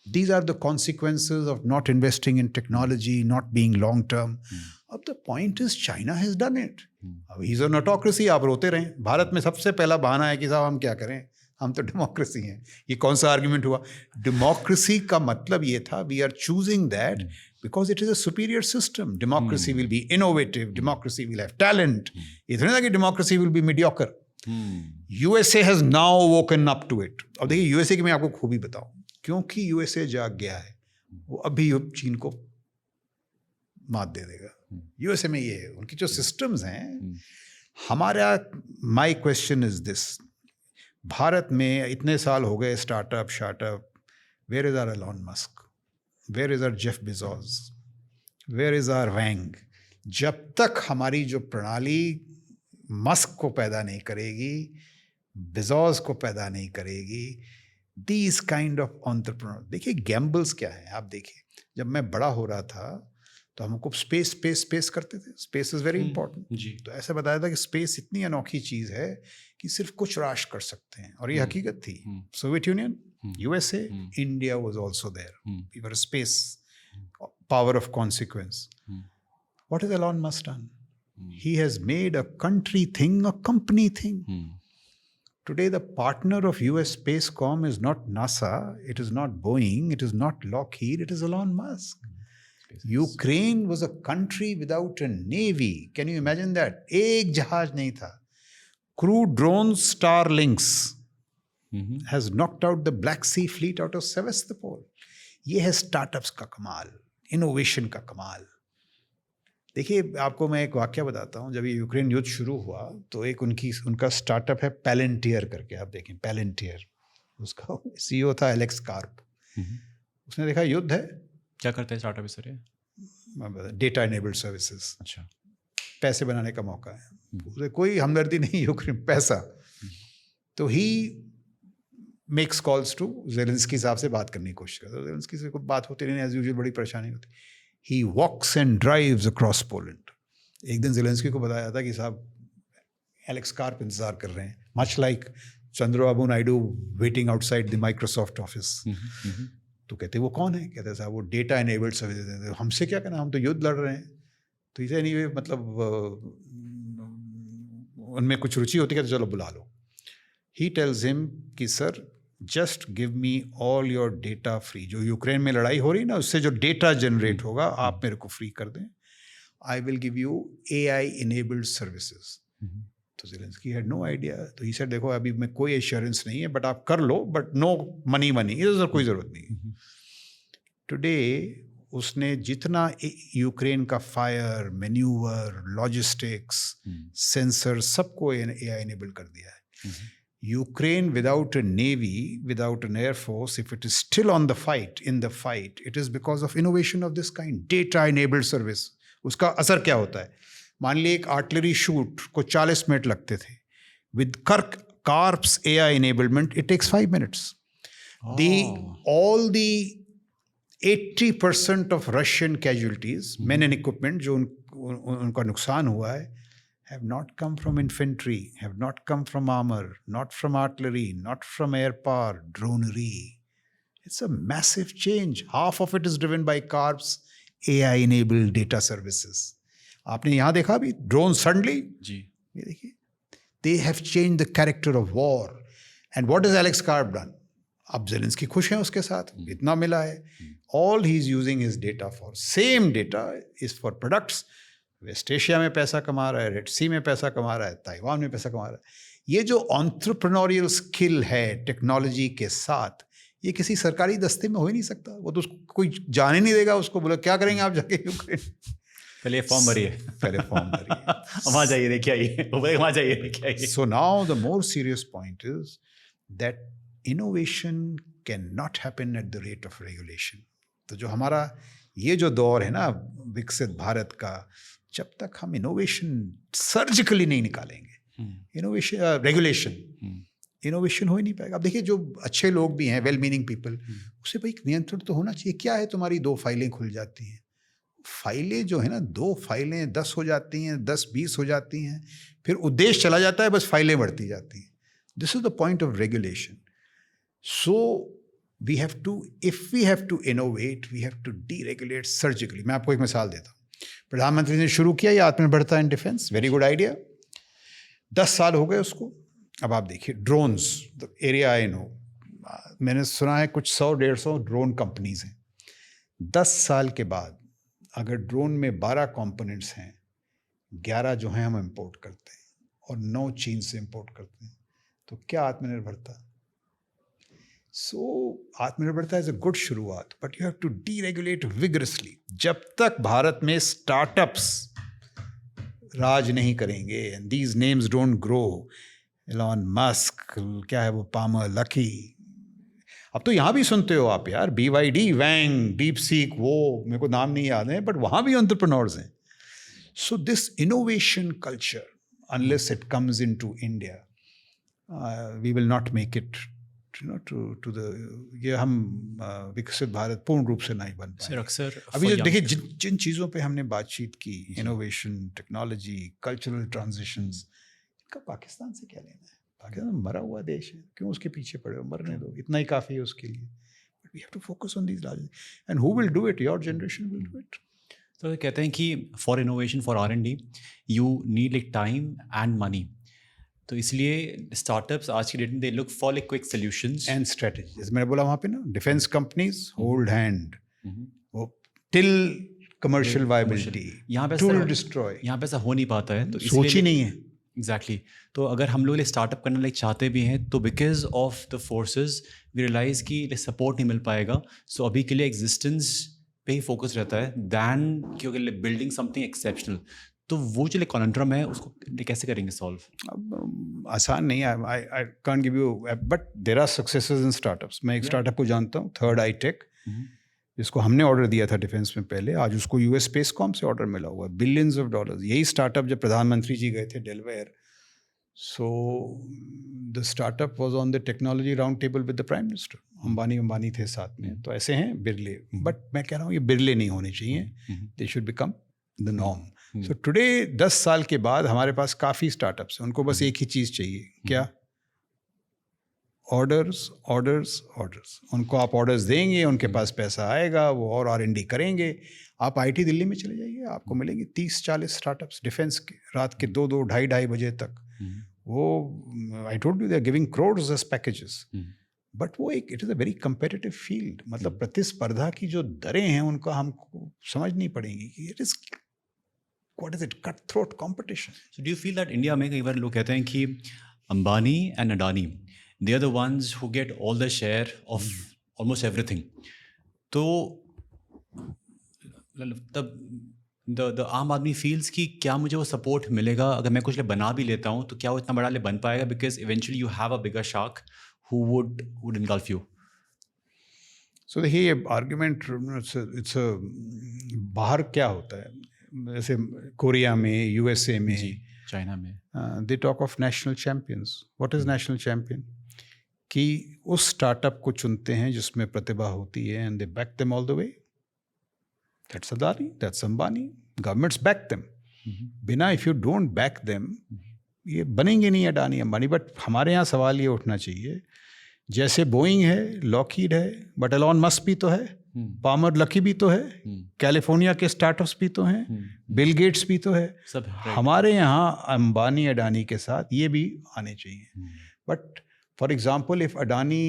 these are the consequences of not investing in technology, not being long term. अब the point is China has done it. अब he's an autocracy, आप रोते रहें। भारत में सबसे पहला बहाना है कि साहब हम क्या करें, हम तो डेमोक्रेसी हैं। ये कौन सा आर्ग्यूमेंट हुआ? डेमोक्रेसी का मतलब ये था we are choosing that because it is a superior system. Democracy will be innovative. Democracy will have talent. इतना ना कि democracy will be mediocre. USA has now woken up to it. अब देखिए USA की मैं आपको खूबी बताऊं, क्योंकि USA जाग गया है, वो अभी चीन को मात दे देगा। USA में ये है, उनकी जो सिस्टम्स हैं। हमारा my question is this, Bharat में इतने साल हो गए startup, where is our Elon Musk, where is our Jeff Bezos, where is our Wang? जब तक हमारी जो प्रणाली मस्क को पैदा नहीं करेगी, बेजोस को पैदा नहीं करेगी, दीज काइंड ऑफ एंटरप्रेन्योर। देखिए गैम्बल्स क्या है, आप देखिए जब मैं बड़ा हो रहा था तो हमको स्पेस करते थे। स्पेस इज़ वेरी इंपॉर्टेंट जी। तो ऐसा बताया था कि स्पेस इतनी अनोखी चीज़ है कि सिर्फ कुछ राष्ट्र कर सकते हैं, और ये हकीकत थी। Soviet Union, USA, India was also there. We were space power of consequence. What is Elon Musk done? He has made a country thing a company thing. Today, the partner of US Spacecom is not NASA, it is not Boeing, it is not Lockheed, it is Elon Musk. Ukraine was a country without a navy. Can you imagine that? एक जहाज नहीं था. Crew drones Starlinks has knocked out the Black Sea Fleet out of Sevastopol. ये है startups का कमाल, innovation का कमाल। देखिए आपको मैं एक वाक्य बताता हूँ। जब ये यूक्रेन युद्ध शुरू हुआ तो एक उनका स्टार्टअप है पैलेंटियर करके, आप देखें पैलेंटियर, उसका CEO था एलेक्स कार्प। उसने देखा युद्ध है, क्या करते हैं स्टार्टअप इस तरह? Data enabled services. अच्छा, पैसे बनाने का मौका है, उसे कोई हमदर्दी नहीं, यूक्रेन पैसा। तो he makes calls to Zelensky sahab से बात करने की कोशिश करता है। ज़ेलेंस्की से कोई बात होती नहीं, एज यूजुअल बड़ी परेशानी होती। He walks and drives across Poland. एक दिन ज़ेलेंस्की को बताया था कि साहब एलेक्स कार्प इंतज़ार कर रहे हैं, much like Chandrababu Naidu waiting outside the Microsoft office. तो कहते वो कौन है? कहते साहब वो डेटा इनेबल्ड सर्विस देते हैं। हमसे क्या करना, हम तो युद्ध लड़ रहे हैं। तो इसे नहीं, मतलब उनमें कुछ रुचि होती है तो चलो बुला लो। ही टेल्स हिम कि sir just give me all your data free. जो यूक्रेन में लड़ाई हो रही ना, उससे जो डेटा जनरेट होगा आप मेरे को फ्री कर दें। I will give you AI enabled services. तो ज़ेलेंस्की हैड नो आइडिया। तो ही सेड देखो अभी मैं कोई एश्योरेंस नहीं है, बट आप कर लो, बट नो मनी, इधर कोई ज़रूरत नहीं है। टुडे उसने जितना यूक्रेन का फायर, मैन्यूवर, लॉजिस्टिक्स, सेंसर सबको एआई इनेबल कर दिया है. Ukraine without a navy, without an air force, if it is still on the fight, in the fight, it is because of innovation of this kind. Data enabled service. उसका असर क्या होता है? मान लीजिए एक आर्टिलरी शूट को 40 minute लगते थे. With Karp's AI enablement, it takes 5 minutes. All the 80% of Russian casualties, men and equipment, जो उनका नुकसान हुआ है, have not come from infantry, have not come from armor, not from artillery, not from air power, dronery. It's a massive change. Half of it is driven by Karp's AI-enabled data services. आपने यहाँ देखा भी drone suddenly? जी. ये देखिए. They have changed the character of war. And what has Alex Karp done? अब Zelensky खुश हैं उसके साथ. इतना मिला है. All he is using his data for. Same data is for products. West Asia में पैसा कमा रहा है, रेड सी में पैसा कमा रहा है, ताइवान में पैसा कमा रहा है. ये जो एंटरप्रेन्योरियल स्किल है टेक्नोलॉजी के साथ, ये किसी सरकारी दस्ते में हो ही नहीं सकता. वो तो उसको कोई जाने नहीं देगा. उसको बोला क्या करेंगे आप जाके यूक्रेन, पहले फॉर्म भरिए, पहले फॉर्म भरिए, वहाँ जाइए देखिए आइए, वहाँ जाइए देखिए आइए. So now the more serious point is that innovation can not happen at the rate of regulation. तो जो हमारा ये जो दौर है ना विकसित भारत का, जब तक हम इनोवेशन सर्जिकली नहीं निकालेंगे, इनोवेशन रेगुलेशन, इनोवेशन हो ही नहीं पाएगा. अब देखिए जो अच्छे लोग भी हैं, वेल मीनिंग पीपल, उसे भाई नियंत्रण तो होना चाहिए. क्या है तुम्हारी 2 फाइलें खुल जाती हैं, फाइलें जो है ना 2 फाइलें 10 हो जाती हैं, 10-20 हो जाती हैं, फिर उद्देश्य चला जाता है, बस फाइलें बढ़ती जाती हैं. This is the point of regulation. So we have to, if we have to innovate, we have to deregulate surgically. मैं आपको एक मिसाल देता हूँ. प्रधानमंत्री ने शुरू किया ये आत्मनिर्भरता in defence, very good idea. 10 साल हो गए उसको. अब आप देखिए drones, the area I know, मैंने सुना है कुछ 100-150 ड्रोन कंपनीज हैं. 10 साल के बाद अगर ड्रोन में 12 कंपोनेंट्स हैं, 11 जो हैं हम इंपोर्ट करते हैं और 9 चीन से इंपोर्ट करते हैं, तो क्या आत्मनिर्भरता? सो आत्मनिर्भरता इज अ गुड शुरुआत, but you have to deregulate vigorously. जब तक भारत में स्टार्टअप्स राज नहीं करेंगे, and these names don't grow, Elon Musk, क्या है वो, पामर, लकी, अब तो यहाँ भी सुनते हो आप यार, BYD, वैंग, डीप सीक, वो मेरे को नाम नहीं याद है, बट वहाँ भी एंटरप्रेन्योर्स हैं. So this innovation culture, unless it comes into India, we will not make it to the, ये हम विकसित भारत पूर्ण रूप से नहीं बन पाए. सर अक्सर अभी जो देखिए जिन चीज़ों पे हमने बातचीत की, इनोवेशन, टेक्नोलॉजी, कल्चरल ट्रांजिशंस, इनका पाकिस्तान से क्या लेना है? पाकिस्तान मरा हुआ देश है, क्यों उसके पीछे पड़े हो? मरने दो, इतना ही काफ़ी है उसके लिए. But we have to focus on these large, and who will do it? Your generation will do it. तो कहते हैं कि for innovation, for R&D, you need like time and money. तो इसलिए स्टार्टअप्स आज की डेट में they look for like quick solutions and strategy. जैसे मैंने बोला वहाँ पे ना, डिफेंस कंपनीज होल्ड हैंड, वो टिल कमर्शियल वायबिलिटी, यहाँ पे टू डिस्ट्रॉय, यहाँ पे ऐसा हो नहीं पाता है. तो सोच ही नहीं है. एग्जैक्टली. तो अगर हम लोग स्टार्टअप करना लाइक चाहते भी हैं, तो because of the forces we realise कि सपोर्ट नहीं मिल पाएगा. सो अभी के लिए एग्जिस्टेंस पे ही फोकस रहता है दैन कि बिल्डिंग समथिंग एक्सेप्शनल. तो वो जो कॉन्ट्रम है उसको कैसे करेंगे सॉल्व? अब आसान नहीं है. I can't give you, but there are successes in startups. मैं एक स्टार्टअप को जानता हूँ, थर्ड आई टेक, जिसको हमने ऑर्डर दिया था डिफेंस में पहले. आज उसको US स्पेसकॉम से ऑर्डर मिला हुआ है, बिलियंस ऑफ डॉलर्स. यही स्टार्टअप जब प्रधानमंत्री जी गए थे Delaware, so the startup was on the technology round table with the prime minister. Ambani थे साथ में. तो ऐसे हैं बिरले. बट मैं कह रहा हूँ ये बिरले नहीं होने चाहिए, they should become the norm. So today 10 साल के बाद हमारे पास काफ़ी स्टार्टअप्स हैं. उनको बस एक ही चीज़ चाहिए, क्या? Orders, orders, orders. उनको आप ऑर्डर्स देंगे, उनके पास पैसा आएगा, वो और R&D करेंगे. आप IT दिल्ली में चले जाइए, आपको मिलेंगे 30-40 स्टार्टअप्स डिफेंस के, रात के 2-2, ढाई बजे तक. वो I told you they are giving crores as packages. But वो एक, it is a very competitive field. मतलब प्रतिस्पर्धा की जो दरें हैं उनका हमको समझ नहीं पड़ेंगी कि it is, what is it, cutthroat competition. So do you feel that India में कई बार लोग कहते हैं कि Ambani and Adani, they are the ones who get all the share of almost everything. तो तब द आम आदमी फील्स कि क्या मुझे वो सपोर्ट मिलेगा अगर मैं कुछ बना भी लेता हूँ तो क्या वो इतना बड़ा ले बन पाएगा, because eventually you have a bigger shark who would engulf you. सो देखिए ये आर्ग्यूमेंट इट्स बाहर क्या होता है, जैसे कोरिया में, यूएसए में, चाइना में, they talk of national champions. What is national champion? कि उस स्टार्टअप को चुनते हैं जिसमें प्रतिभा होती है and they back them all the way. That's Adani, that's Ambani, governments back them. बिना if you don't back them ये बनेंगे नहीं अडानी अंबानी. बट हमारे यहाँ सवाल ये उठना चाहिए, जैसे बोइंग है, लॉकहीड है, बट एलॉन मस्क भी तो है, पामर लकी भी तो है, कैलिफोर्निया के स्टार्टअप्स भी तो हैं, बिल गेट्स भी तो है. सब हमारे यहाँ अंबानी अडानी के साथ ये भी आने चाहिए. But for example if Adani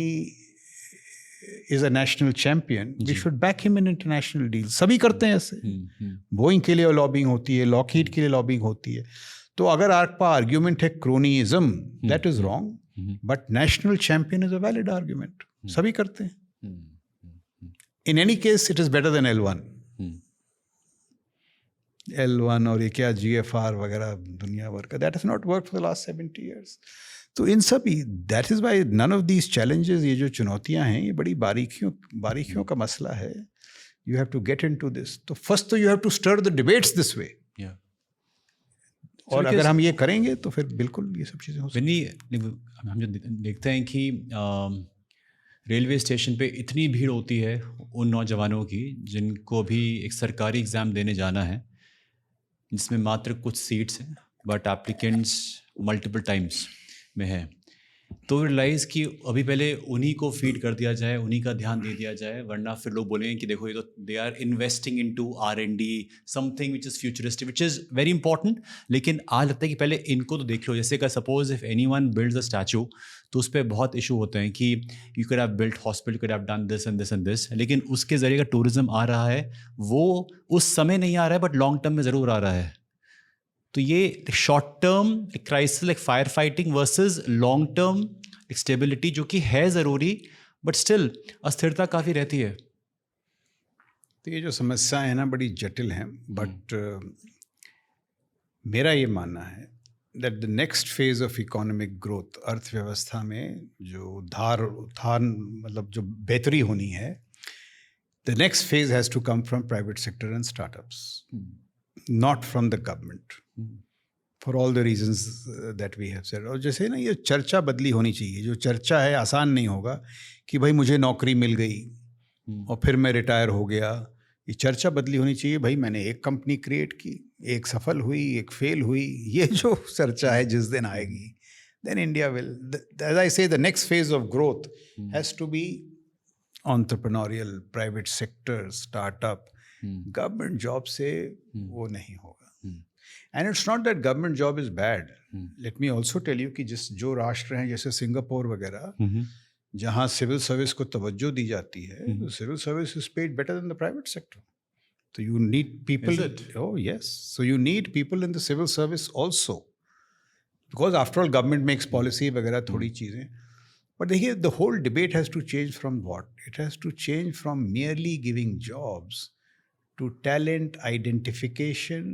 is a national champion, we should back him in international deal. सभी करते हैं ऐसे. बोइंग के लिए लॉबिंग होती है, लॉकहीड के लिए लॉबिंग होती है. तो अगर आपका आर्ग्यूमेंट है cronyism, that is wrong. But national champion is a valid argument. सभी करते हैं. In any case it is better then L1. L1 और ये क्या GFR वगैरह दुनिया भर का, that is not work for the last 70 years. तो इन सभी, that is why none of these challenges, ये जो चुनौतियां हैं, ये बड़ी बारीकियों का मसला है. You have to get in to this. तो फर्स्ट तो you have to stir the debates this way. और अगर हम ये करेंगे तो फिर बिल्कुल ये सब चीज़ें हो सकती हैं. हम जो देखते हैं कि रेलवे स्टेशन पे इतनी भीड़ होती है उन नौजवानों की जिनको भी एक सरकारी एग्ज़ाम देने जाना है, जिसमें मात्र कुछ सीट्स हैं बट एप्लीकेंट्स मल्टीपल टाइम्स में है. तो रियलाइज़ कि अभी पहले उन्हीं को फीड कर दिया जाए, उन्हीं का ध्यान दे दिया जाए, वरना फिर लोग बोलेंगे कि देखो ये तो they are investing into R&D, something which is futuristic, which is very important. लेकिन आज लगता है कि पहले इनको तो देख लो. जैसे कि suppose if anyone builds a statue, तो उस पर बहुत इशू होते हैं कि you could have built hospital, could have done this and this and this. लेकिन उसके ज़रिए का टूरिज्म आ रहा है, वो उस समय नहीं आ रहा है बट लॉन्ग टर्म में ज़रूर आ रहा है. तो ये short term crisis like fire fighting versus long term stability, जो कि है ज़रूरी बट स्टिल अस्थिरता काफ़ी रहती है. तो ये जो समस्या है ना, बड़ी जटिल है. बट मेरा ये मानना है that the next phase of economic growth, अर्थव्यवस्था में जो उत्थान मतलब जो बेहतरी होनी है, the next phase has to come from private sector and startups, not from the government, for all the reasons that we have said. और जैसे ना ये चर्चा बदली होनी चाहिए. जो चर्चा है, आसान नहीं होगा कि भाई मुझे नौकरी मिल गई और फिर मैं रिटायर हो गया. ये चर्चा बदली होनी चाहिए. भाई मैंने एक कंपनी क्रिएट की, एक सफल हुई, एक फेल हुई. ये जो चर्चा है जिस दिन आएगी, then India will, as I say, the next phase of growth has to be entrepreneurial, private sector, startup. Government job से वो नहीं होगा. And it's not that government job is bad. Let me also tell you कि जो राष्ट्र हैं जैसे Singapore वगैरह, जहाँ सिविल सर्विस को तवज्जो दी जाती है, तो civil service is paid better than the private sector. तो you need people. Oh yes. So you need people in the civil service also, because after all government makes policy वगैरह थोड़ी चीज़ें. But देखिए, the whole debate has to change from what? It has to change from merely giving jobs to talent identification,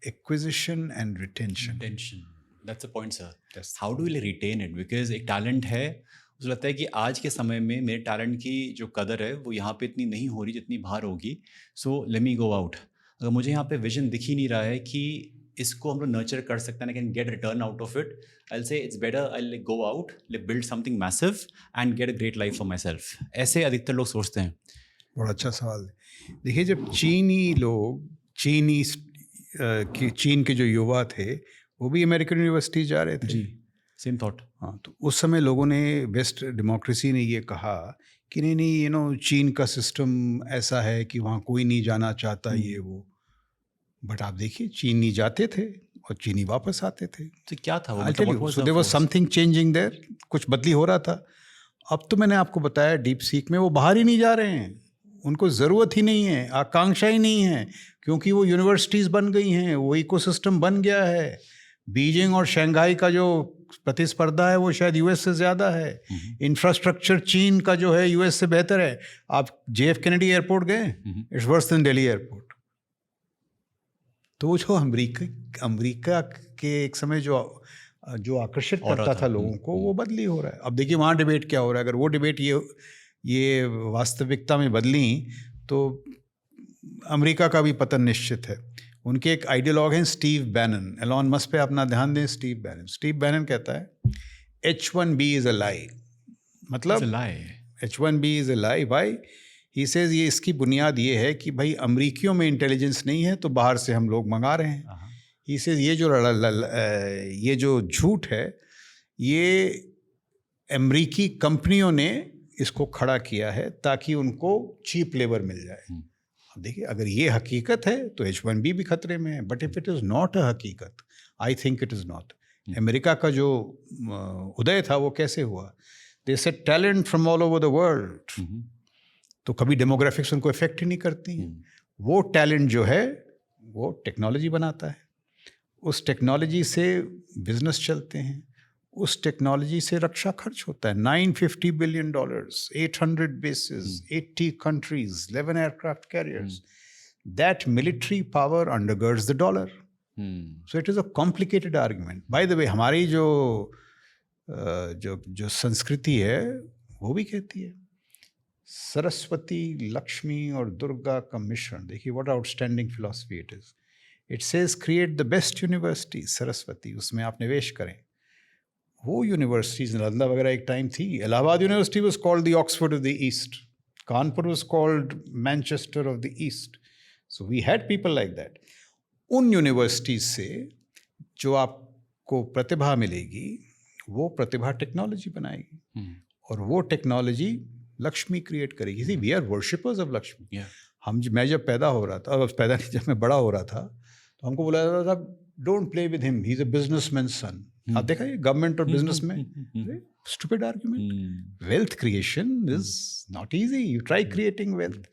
acquisition and retention. That's the point, sir. Yes. How do we retain it? Because एक talent है, मुझे लगता है कि आज के समय में मेरे टैलेंट की जो कदर है वो यहाँ पे इतनी नहीं हो रही जितनी बाहर होगी. So let me go out. अगर मुझे यहाँ पे विजन दिख ही नहीं रहा है कि इसको हम लोग नर्चर कर सकते हैं, I can get return out of it, I will say it's better I go out, build something massive and get a great life for my self. ऐसे अधिकतर लोग सोचते हैं. बड़ा अच्छा सवाल है. देखिए, जब चीन के जो युवा थे वो भी अमेरिकन यूनिवर्सिटी जा रहे थे. जी, सेम थॉट. हाँ, तो उस समय लोगों ने, वेस्ट डेमोक्रेसी ने ये कहा कि नहीं, चीन का सिस्टम ऐसा है कि वहाँ कोई नहीं जाना चाहता, ये वो. बट आप देखिए, चीनी जाते थे और चीनी वापस आते थे. तो क्या था वो? So there was something changing there. कुछ बदली हो रहा था. अब तो मैंने आपको बताया, डीप सीक में वो बाहर ही नहीं जा रहे हैं. उनको ज़रूरत ही नहीं है, आकांक्षा ही नहीं है, क्योंकि वो यूनिवर्सिटीज़ बन गई हैं, वो इकोसिस्टम बन गया है. बीजिंग और शंघाई का जो प्रतिस्पर्धा है वो शायद यूएस से ज़्यादा है। इंफ्रास्ट्रक्चर चीन का जो है यूएस से बेहतर है। आप JF कैनेडी एयरपोर्ट गए, it's worse than Delhi airport. तो जो अमेरिका के एक समय जो आकर्षित करता था लोगों को, वो बदली हो रहा है। अब देखिए वहाँ डिबेट क्या हो रहा है। अगर वो डिबेट ये वास्तविकता में बदली तो अमेरिका का भी पतन निश्चित है। उनके एक आइडियोलॉग हैं स्टीव बैनन। एलॉन मस्क पे अपना ध्यान दें। स्टीव बैनन कहता है H1B इज़ अ लाई। मतलब H1B is a lie. Why? He says ये इसकी बुनियाद ये है कि भाई अमरीकियों में इंटेलिजेंस नहीं है तो बाहर से हम लोग मंगा रहे हैं। ही सेज ये जो झूठ है ये अमरीकी कंपनियों ने इसको खड़ा किया है ताकि उनको चीप लेबर मिल जाए। अब देखिए अगर ये हकीकत है तो H1B भी खतरे में है। But if it is not a हकीकत, I think it is not. America का जो उदय था वो कैसे हुआ? They said talent from all over the world. तो कभी डेमोग्राफिक्स उनको इफेक्ट ही नहीं करती हैं। वो टैलेंट जो है वो टेक्नोलॉजी बनाता है। उस टेक्नोलॉजी से बिजनेस चलते हैं, उस टेक्नोलॉजी से रक्षा खर्च होता है। $950 billion, 800 bases, 80 countries, 11 aircraft carriers. That military power undergirds the dollar. So it is a complicated argument. By the way, हमारी जो संस्कृति है वो भी कहती है सरस्वती, लक्ष्मी और दुर्गा का मिश्रण। देखिए what outstanding philosophy it is. It says create the best university, Saraswati, उसमें आप निवेश करें। वो यूनिवर्सिटीज़ नालंदा वगैरह एक टाइम थी। Allahabad University was called the Oxford of the East. Kanpur was called Manchester of the East. So we had people like that. उन universities से जो आपको प्रतिभा मिलेगी वो प्रतिभा टेक्नोलॉजी बनाएगी और वो टेक्नोलॉजी लक्ष्मी क्रिएट करेगी। See we are worshippers of Lakshmi. मैं जब पैदा हो रहा था, जब मैं बड़ा हो रहा था तो हमको बोला जाता था don't play with him, he is a businessman son. आप देखा ये गवर्नमेंट और बिजनेस में stupid argument. Wealth creation is not easy, you try creating wealth.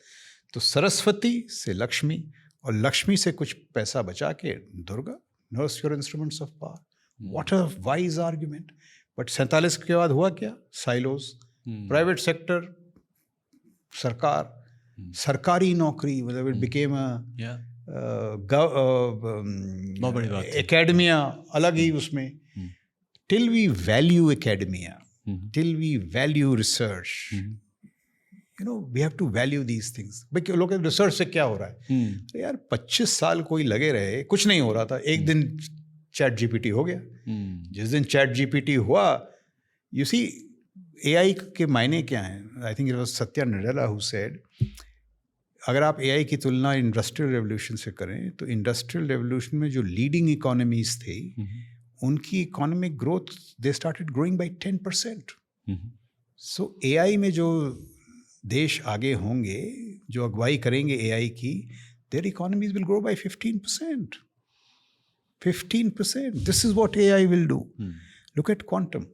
तो सरस्वती से लक्ष्मी और लक्ष्मी से कुछ पैसा बचा के Durga, nurse your instruments of power. What a wise argument. But 47 के बाद हुआ क्या? साइलोज, प्राइवेट सेक्टर, सरकार, सरकारी नौकरी, मतलब इट बिकेम एकेडमिया अलग ही उसमें। Till we value academia, till we value research, you know we have to value these things. भाई लोग रिसर्च से क्या हो रहा है? यार 25 साल कोई लगे रहे, कुछ नहीं हो रहा था, एक दिन चैट GPT हो गया। जिस दिन चैट GPT हुआ, यू सी AI के मायने क्या हैं? आई think it was Satya Nadella who said, अगर आप AI की तुलना इंडस्ट्रियल रेवोल्यूशन से करें तो इंडस्ट्रियल रेवोल्यूशन में जो लीडिंग इकोनॉमीज थी उनकी economic growth they started growing by 10%। So AI में जो देश आगे होंगे, जो अगुवाई करेंगे AI की, their economies will grow by 15%। 15%। This is what AI will do. Look at quantum.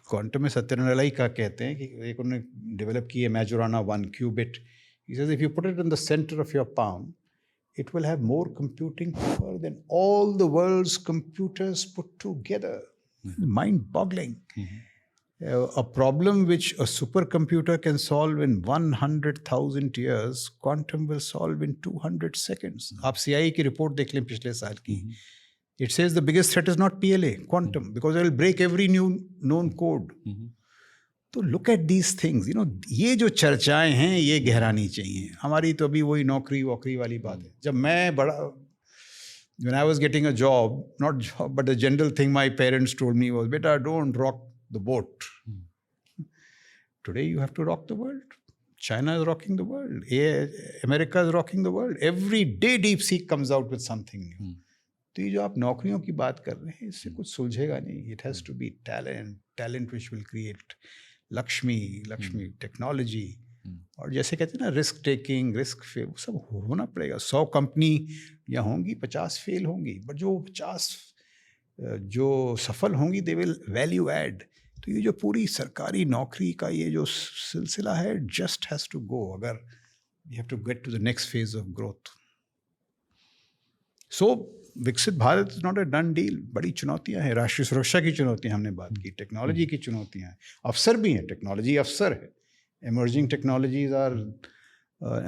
Quantum में सत्यानारायण का कहते हैं कि एक उन्होंने डेवलप की है मैजोराना 1 qubit। He says if you put it in the center of your palm, it will have more computing power than all the world's computers put together. Mind-boggling. A problem which a supercomputer can solve in 100,000 years, quantum will solve in 200 seconds. आप CIA की report देख लें पिछले साल की। It says the biggest threat is not PLA, quantum, because it will break every new known code. तो look at these things, you know, ये जो चर्चाएं हैं ये गहरानी चाहिए। हमारी तो अभी वही नौकरी वोकरी वाली बात है। जब मैं बड़ा, when I was getting a job, not job, but the general thing my parents told me was, beta, don't rock the boat. Today you have to rock the world. China is rocking the world. America is rocking the world. Every day DeepSeek comes out with something new. तो ये जो आप नौकरियों की बात कर रहे हैं इससे कुछ सुलझेगा नहीं। It has to be talent which will create Lakshmi technology. और जैसे कहते हैं ना, रिस्क टेकिंग, रिस्क फेल, वो सब होना पड़ेगा। 100 कंपनी या होंगी, 50 फेल होंगी, बट जो 50 जो सफल होंगी दे विल वैल्यू ऐड। तो ये जो पूरी सरकारी नौकरी का ये जो सिलसिला है, जस्ट हैज़ टू गो अगर you have to get to the next phase of growth. So Viksit Bharat is not a done deal, बड़ी चुनौतियां हैं, राष्ट्रीय सुरक्षा की चुनौतियां हमने बात की, टेक्नोलॉजी की चुनौतियां हैं, अवसर भी हैं, टेक्नोलॉजी अवसर है, emerging technologies are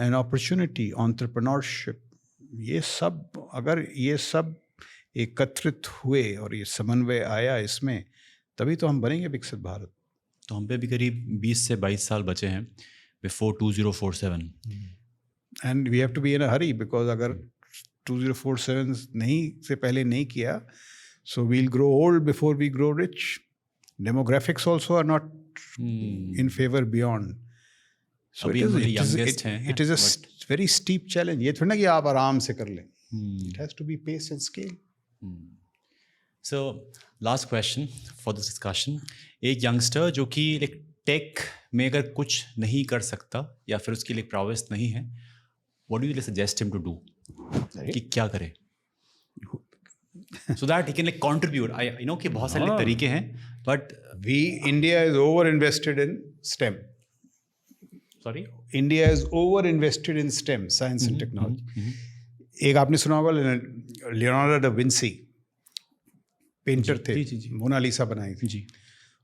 an opportunity, entrepreneurship, ये सब अगर ये सब एकत्रित हुए और ये समन्वय आया इसमें, तभी तो हम बनेंगे विकसित भारत। तो हम पे भी करीब 20 से 22 साल बचे हैं before 2047। And we have to be in a hurry, because अगर 2047 से पहले नहीं किया, so we'll grow old before we grow rich. Demographics also are not in favour beyond, so it is a very steep challenge. ये थोड़ा ना कि आप आराम से कर लें, it has to be pace and scale. So last question for this discussion, एक यंगस्टर जो कि लाइक टेक में अगर कुछ नहीं कर सकता या फिर उसके लिए प्रॉवेस नहीं है, what do you suggest him to do, कि क्या करे so that he can like contribute? I know कि बहुत सारे तरीके हैं, but India is over invested in STEM. Sorry, India is over invested in STEM, science and technology. एक आपने सुना होगा लियोनार्डो डा विंसी, पेंटर थे, मोनालिसा बनाई थी जी,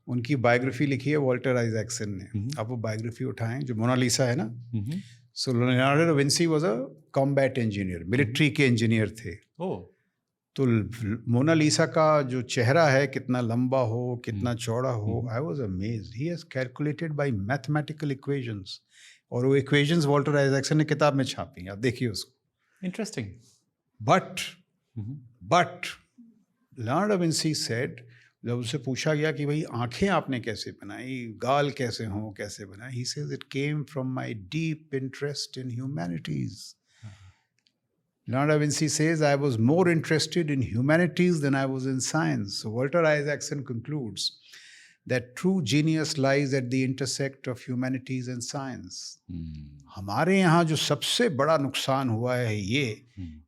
उनकी बायोग्राफी लिखी है वॉल्टर आइजैक्सन ने। आप वो बायोग्राफी उठाएं, जो मोनालिसा है ना, so Leonardo da Vinci was a combat engineer, military के इंजीनियर थे। तो मोनालिसा का जो चेहरा है, कितना लंबा हो, कितना चौड़ा हो, I was amazed. He has calculated by mathematical equations, और वो इक्वेशंस वॉल्टर आइजैक्सन ने किताब में छापी, आप देखिए उसको। Interesting. But Leonardo da Vinci said, जब उससे पूछा गया कि भाई आंखें आपने कैसे बनाई, गाल कैसे हों, कैसे बनाए, he says it came from my deep interest in humanities. Leonardo da Vinci says, I was more interested in humanities than I was in science. So Walter Isaacson concludes that true genius lies at the intersect of humanities and science. हमारे यहाँ जो सबसे बड़ा नुकसान हुआ है ये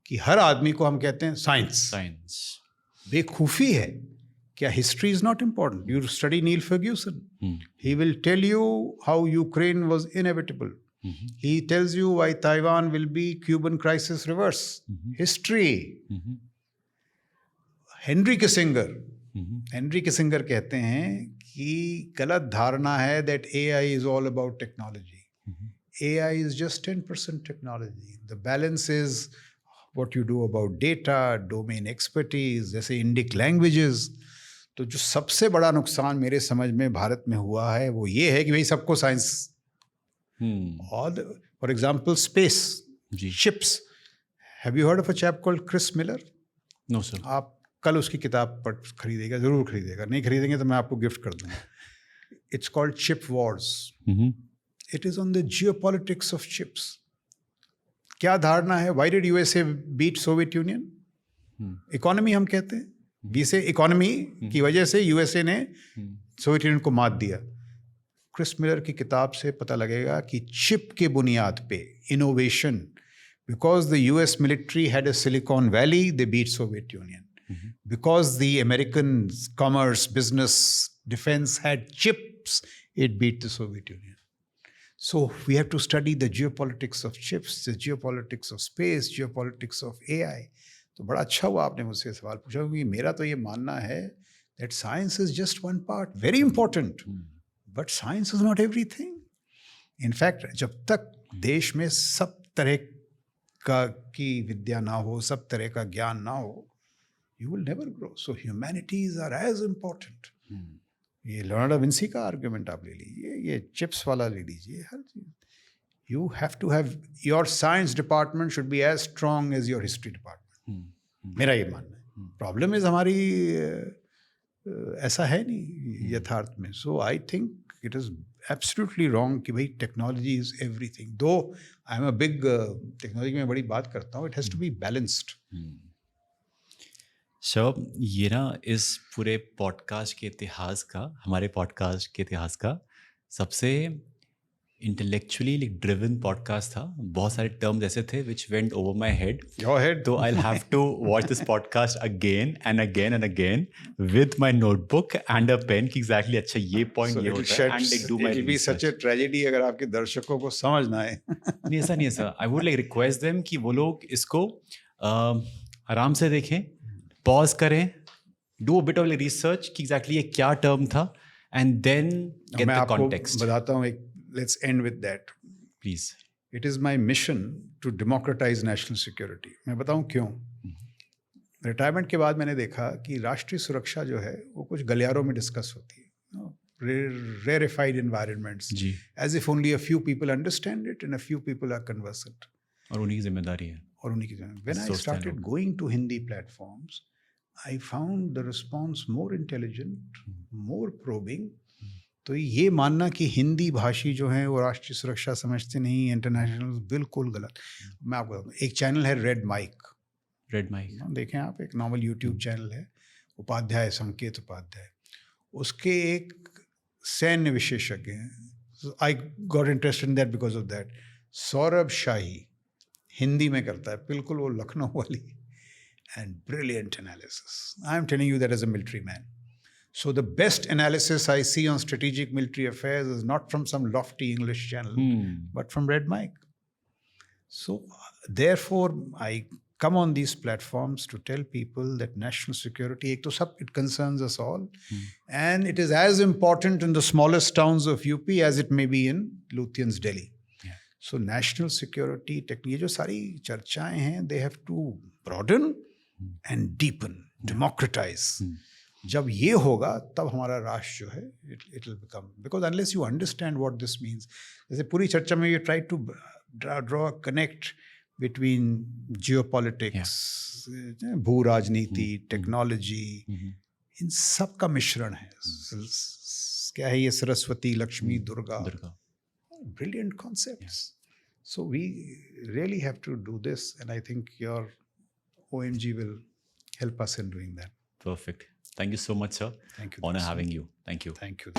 कि हर आदमी को हम कहते हैं साइंस। बेखूफी है। क्या history is not important? You study Niall Ferguson, he will tell you how Ukraine was inevitable. He tells you why Taiwan will be Cuban crisis reverse. History. Henry Kissinger कहते हैं कि गलत धारणा है that AI is all about technology. AI is just 10% technology. The balance is what you do about data, domain expertise, जैसे Indic languages. तो जो सबसे बड़ा नुकसान मेरे समझ में भारत में हुआ है वो ये है कि भाई सबको साइंस, और for example space, ships. Have you heard of a chap called Chris Miller? No sir. आप कल उसकी किताब पढ़ खरीदेगा, जरूर खरीदेगा, नहीं खरीदेंगे तो मैं आपको गिफ्ट कर दूंगा. It's called Chip Wars. It is on the geopolitics of chips. क्या धारणा है? Why did USA beat Soviet Union? Economy हम कहते हैं, बीसे इकोनॉमी की वजह से यूएसए ने सोवियत यूनियन को मात दिया. क्रिस मिलर की किताब से पता लगेगा कि चिप के बुनियाद पे innovation, because the US military had a Silicon Valley, they beat Soviet Union. Because the American commerce, business, defence had chips, it beat the Soviet Union. So we have to study the geopolitics of chips, the geopolitics of space, geopolitics of AI. तो बड़ा अच्छा हुआ आपने मुझसे सवाल पूछा, क्योंकि मेरा तो ये मानना है that science is just one part, very important, but science is not everything. In fact, जब तक देश में सब तरह की विद्या ना हो, सब तरह का ज्ञान ना हो, you will never grow. So humanities are as important. ये लियोनार्डो विंसी का आर्ग्यूमेंट आप ले लीजिए, ये चिप्स वाला ले लीजिए, हर चीज़. You have to have your science department should be as strong as your history department. मेरा ये मानना है. प्रॉब्लम इज हमारी ऐसा है नहीं यथार्थ में. So I think it is absolutely wrong कि भाई technology is everything. Though I am a big technology में बड़ी बात करता हूँ, it has to be balanced. Sir ये ना इस पूरे पॉडकास्ट के इतिहास का, हमारे पॉडकास्ट के इतिहास का सबसे इंटेलेक्चुअली ड्रिवन पॉडकास्ट था. बहुत सारे टर्म्स ऐसे थे which went over my head. Your head. तो I have to watch this podcast again and again and again with my notebook and a pen कि एग्जैक्टली अच्छा ये पॉइंट ये होता है and do my be such a tragedy अगर आपके दर्शकों को समझ ना आए. नहीं ऐसा नहीं है sir. I would like request them कि वो लोग इसको आराम से देखें, पॉज करें, do a bit of research कि एग्जैक्टली ये क्या टर्म था, एंड देन गेट मैं द आपको कॉन्टेक्स्ट. बताता हूँ एक, let's end with that. Please. It is my mission to democratise national security. मैं बताऊँ क्यों. रिटायरमेंट के बाद मैंने देखा कि राष्ट्रीय सुरक्षा जो है वो कुछ गलियारों में डिस्कस होती है, rarefied environments, ji. as if only a few people understand it and a few people are conversant. और उन्हीं की जिम्मेदारी है. और उन्हीं की जिम्मेदारी. When I सोचते हैं started लोग. going to Hindi platforms, I found the response more intelligent, more probing. तो ये मानना कि हिंदी भाषी जो हैं वो राष्ट्रीय सुरक्षा समझते नहीं, इंटरनेशनल, बिल्कुल गलत. मैं आपको बताऊँ, एक चैनल है रेड माइक. Red mic. देखें आप, एक नॉर्मल यूट्यूब चैनल है, उपाध्याय, संकेत उपाध्याय. उसके एक सैन्य विशेषज्ञ हैं. I got interested in that because of that. Saurabh Shahi Hindi में करता है, बिल्कुल वो लखनऊ वाली, and brilliant analysis. I am telling you that as a military man. So the best analysis I see on strategic military affairs is not from some lofty English channel, but from Red Mike. So therefore, I come on these platforms to tell people that national security, ek to sab, it concerns us all, and it is as important in the smallest towns of UP as it may be in Lutyens, Delhi. Yeah. So national security, ये जो सारी चर्चाएं हैं, they have to broaden and deepen, democratize. जब ये होगा तब हमारा राष्ट्र जो है it will become, because unless you understand what this means. जैसे पूरी चर्चा में you try to draw connect between geopolitics, भू राजनीति, टेक्नोलॉजी, इन सब का मिश्रण है. क्या है ये Saraswati, Lakshmi, Durga, brilliant concepts. So we really have to do this, and I think your OMG will help us in doing that. Perfect. Thank you so much, sir. Thank you. Honor having you. Thank you. Thank you.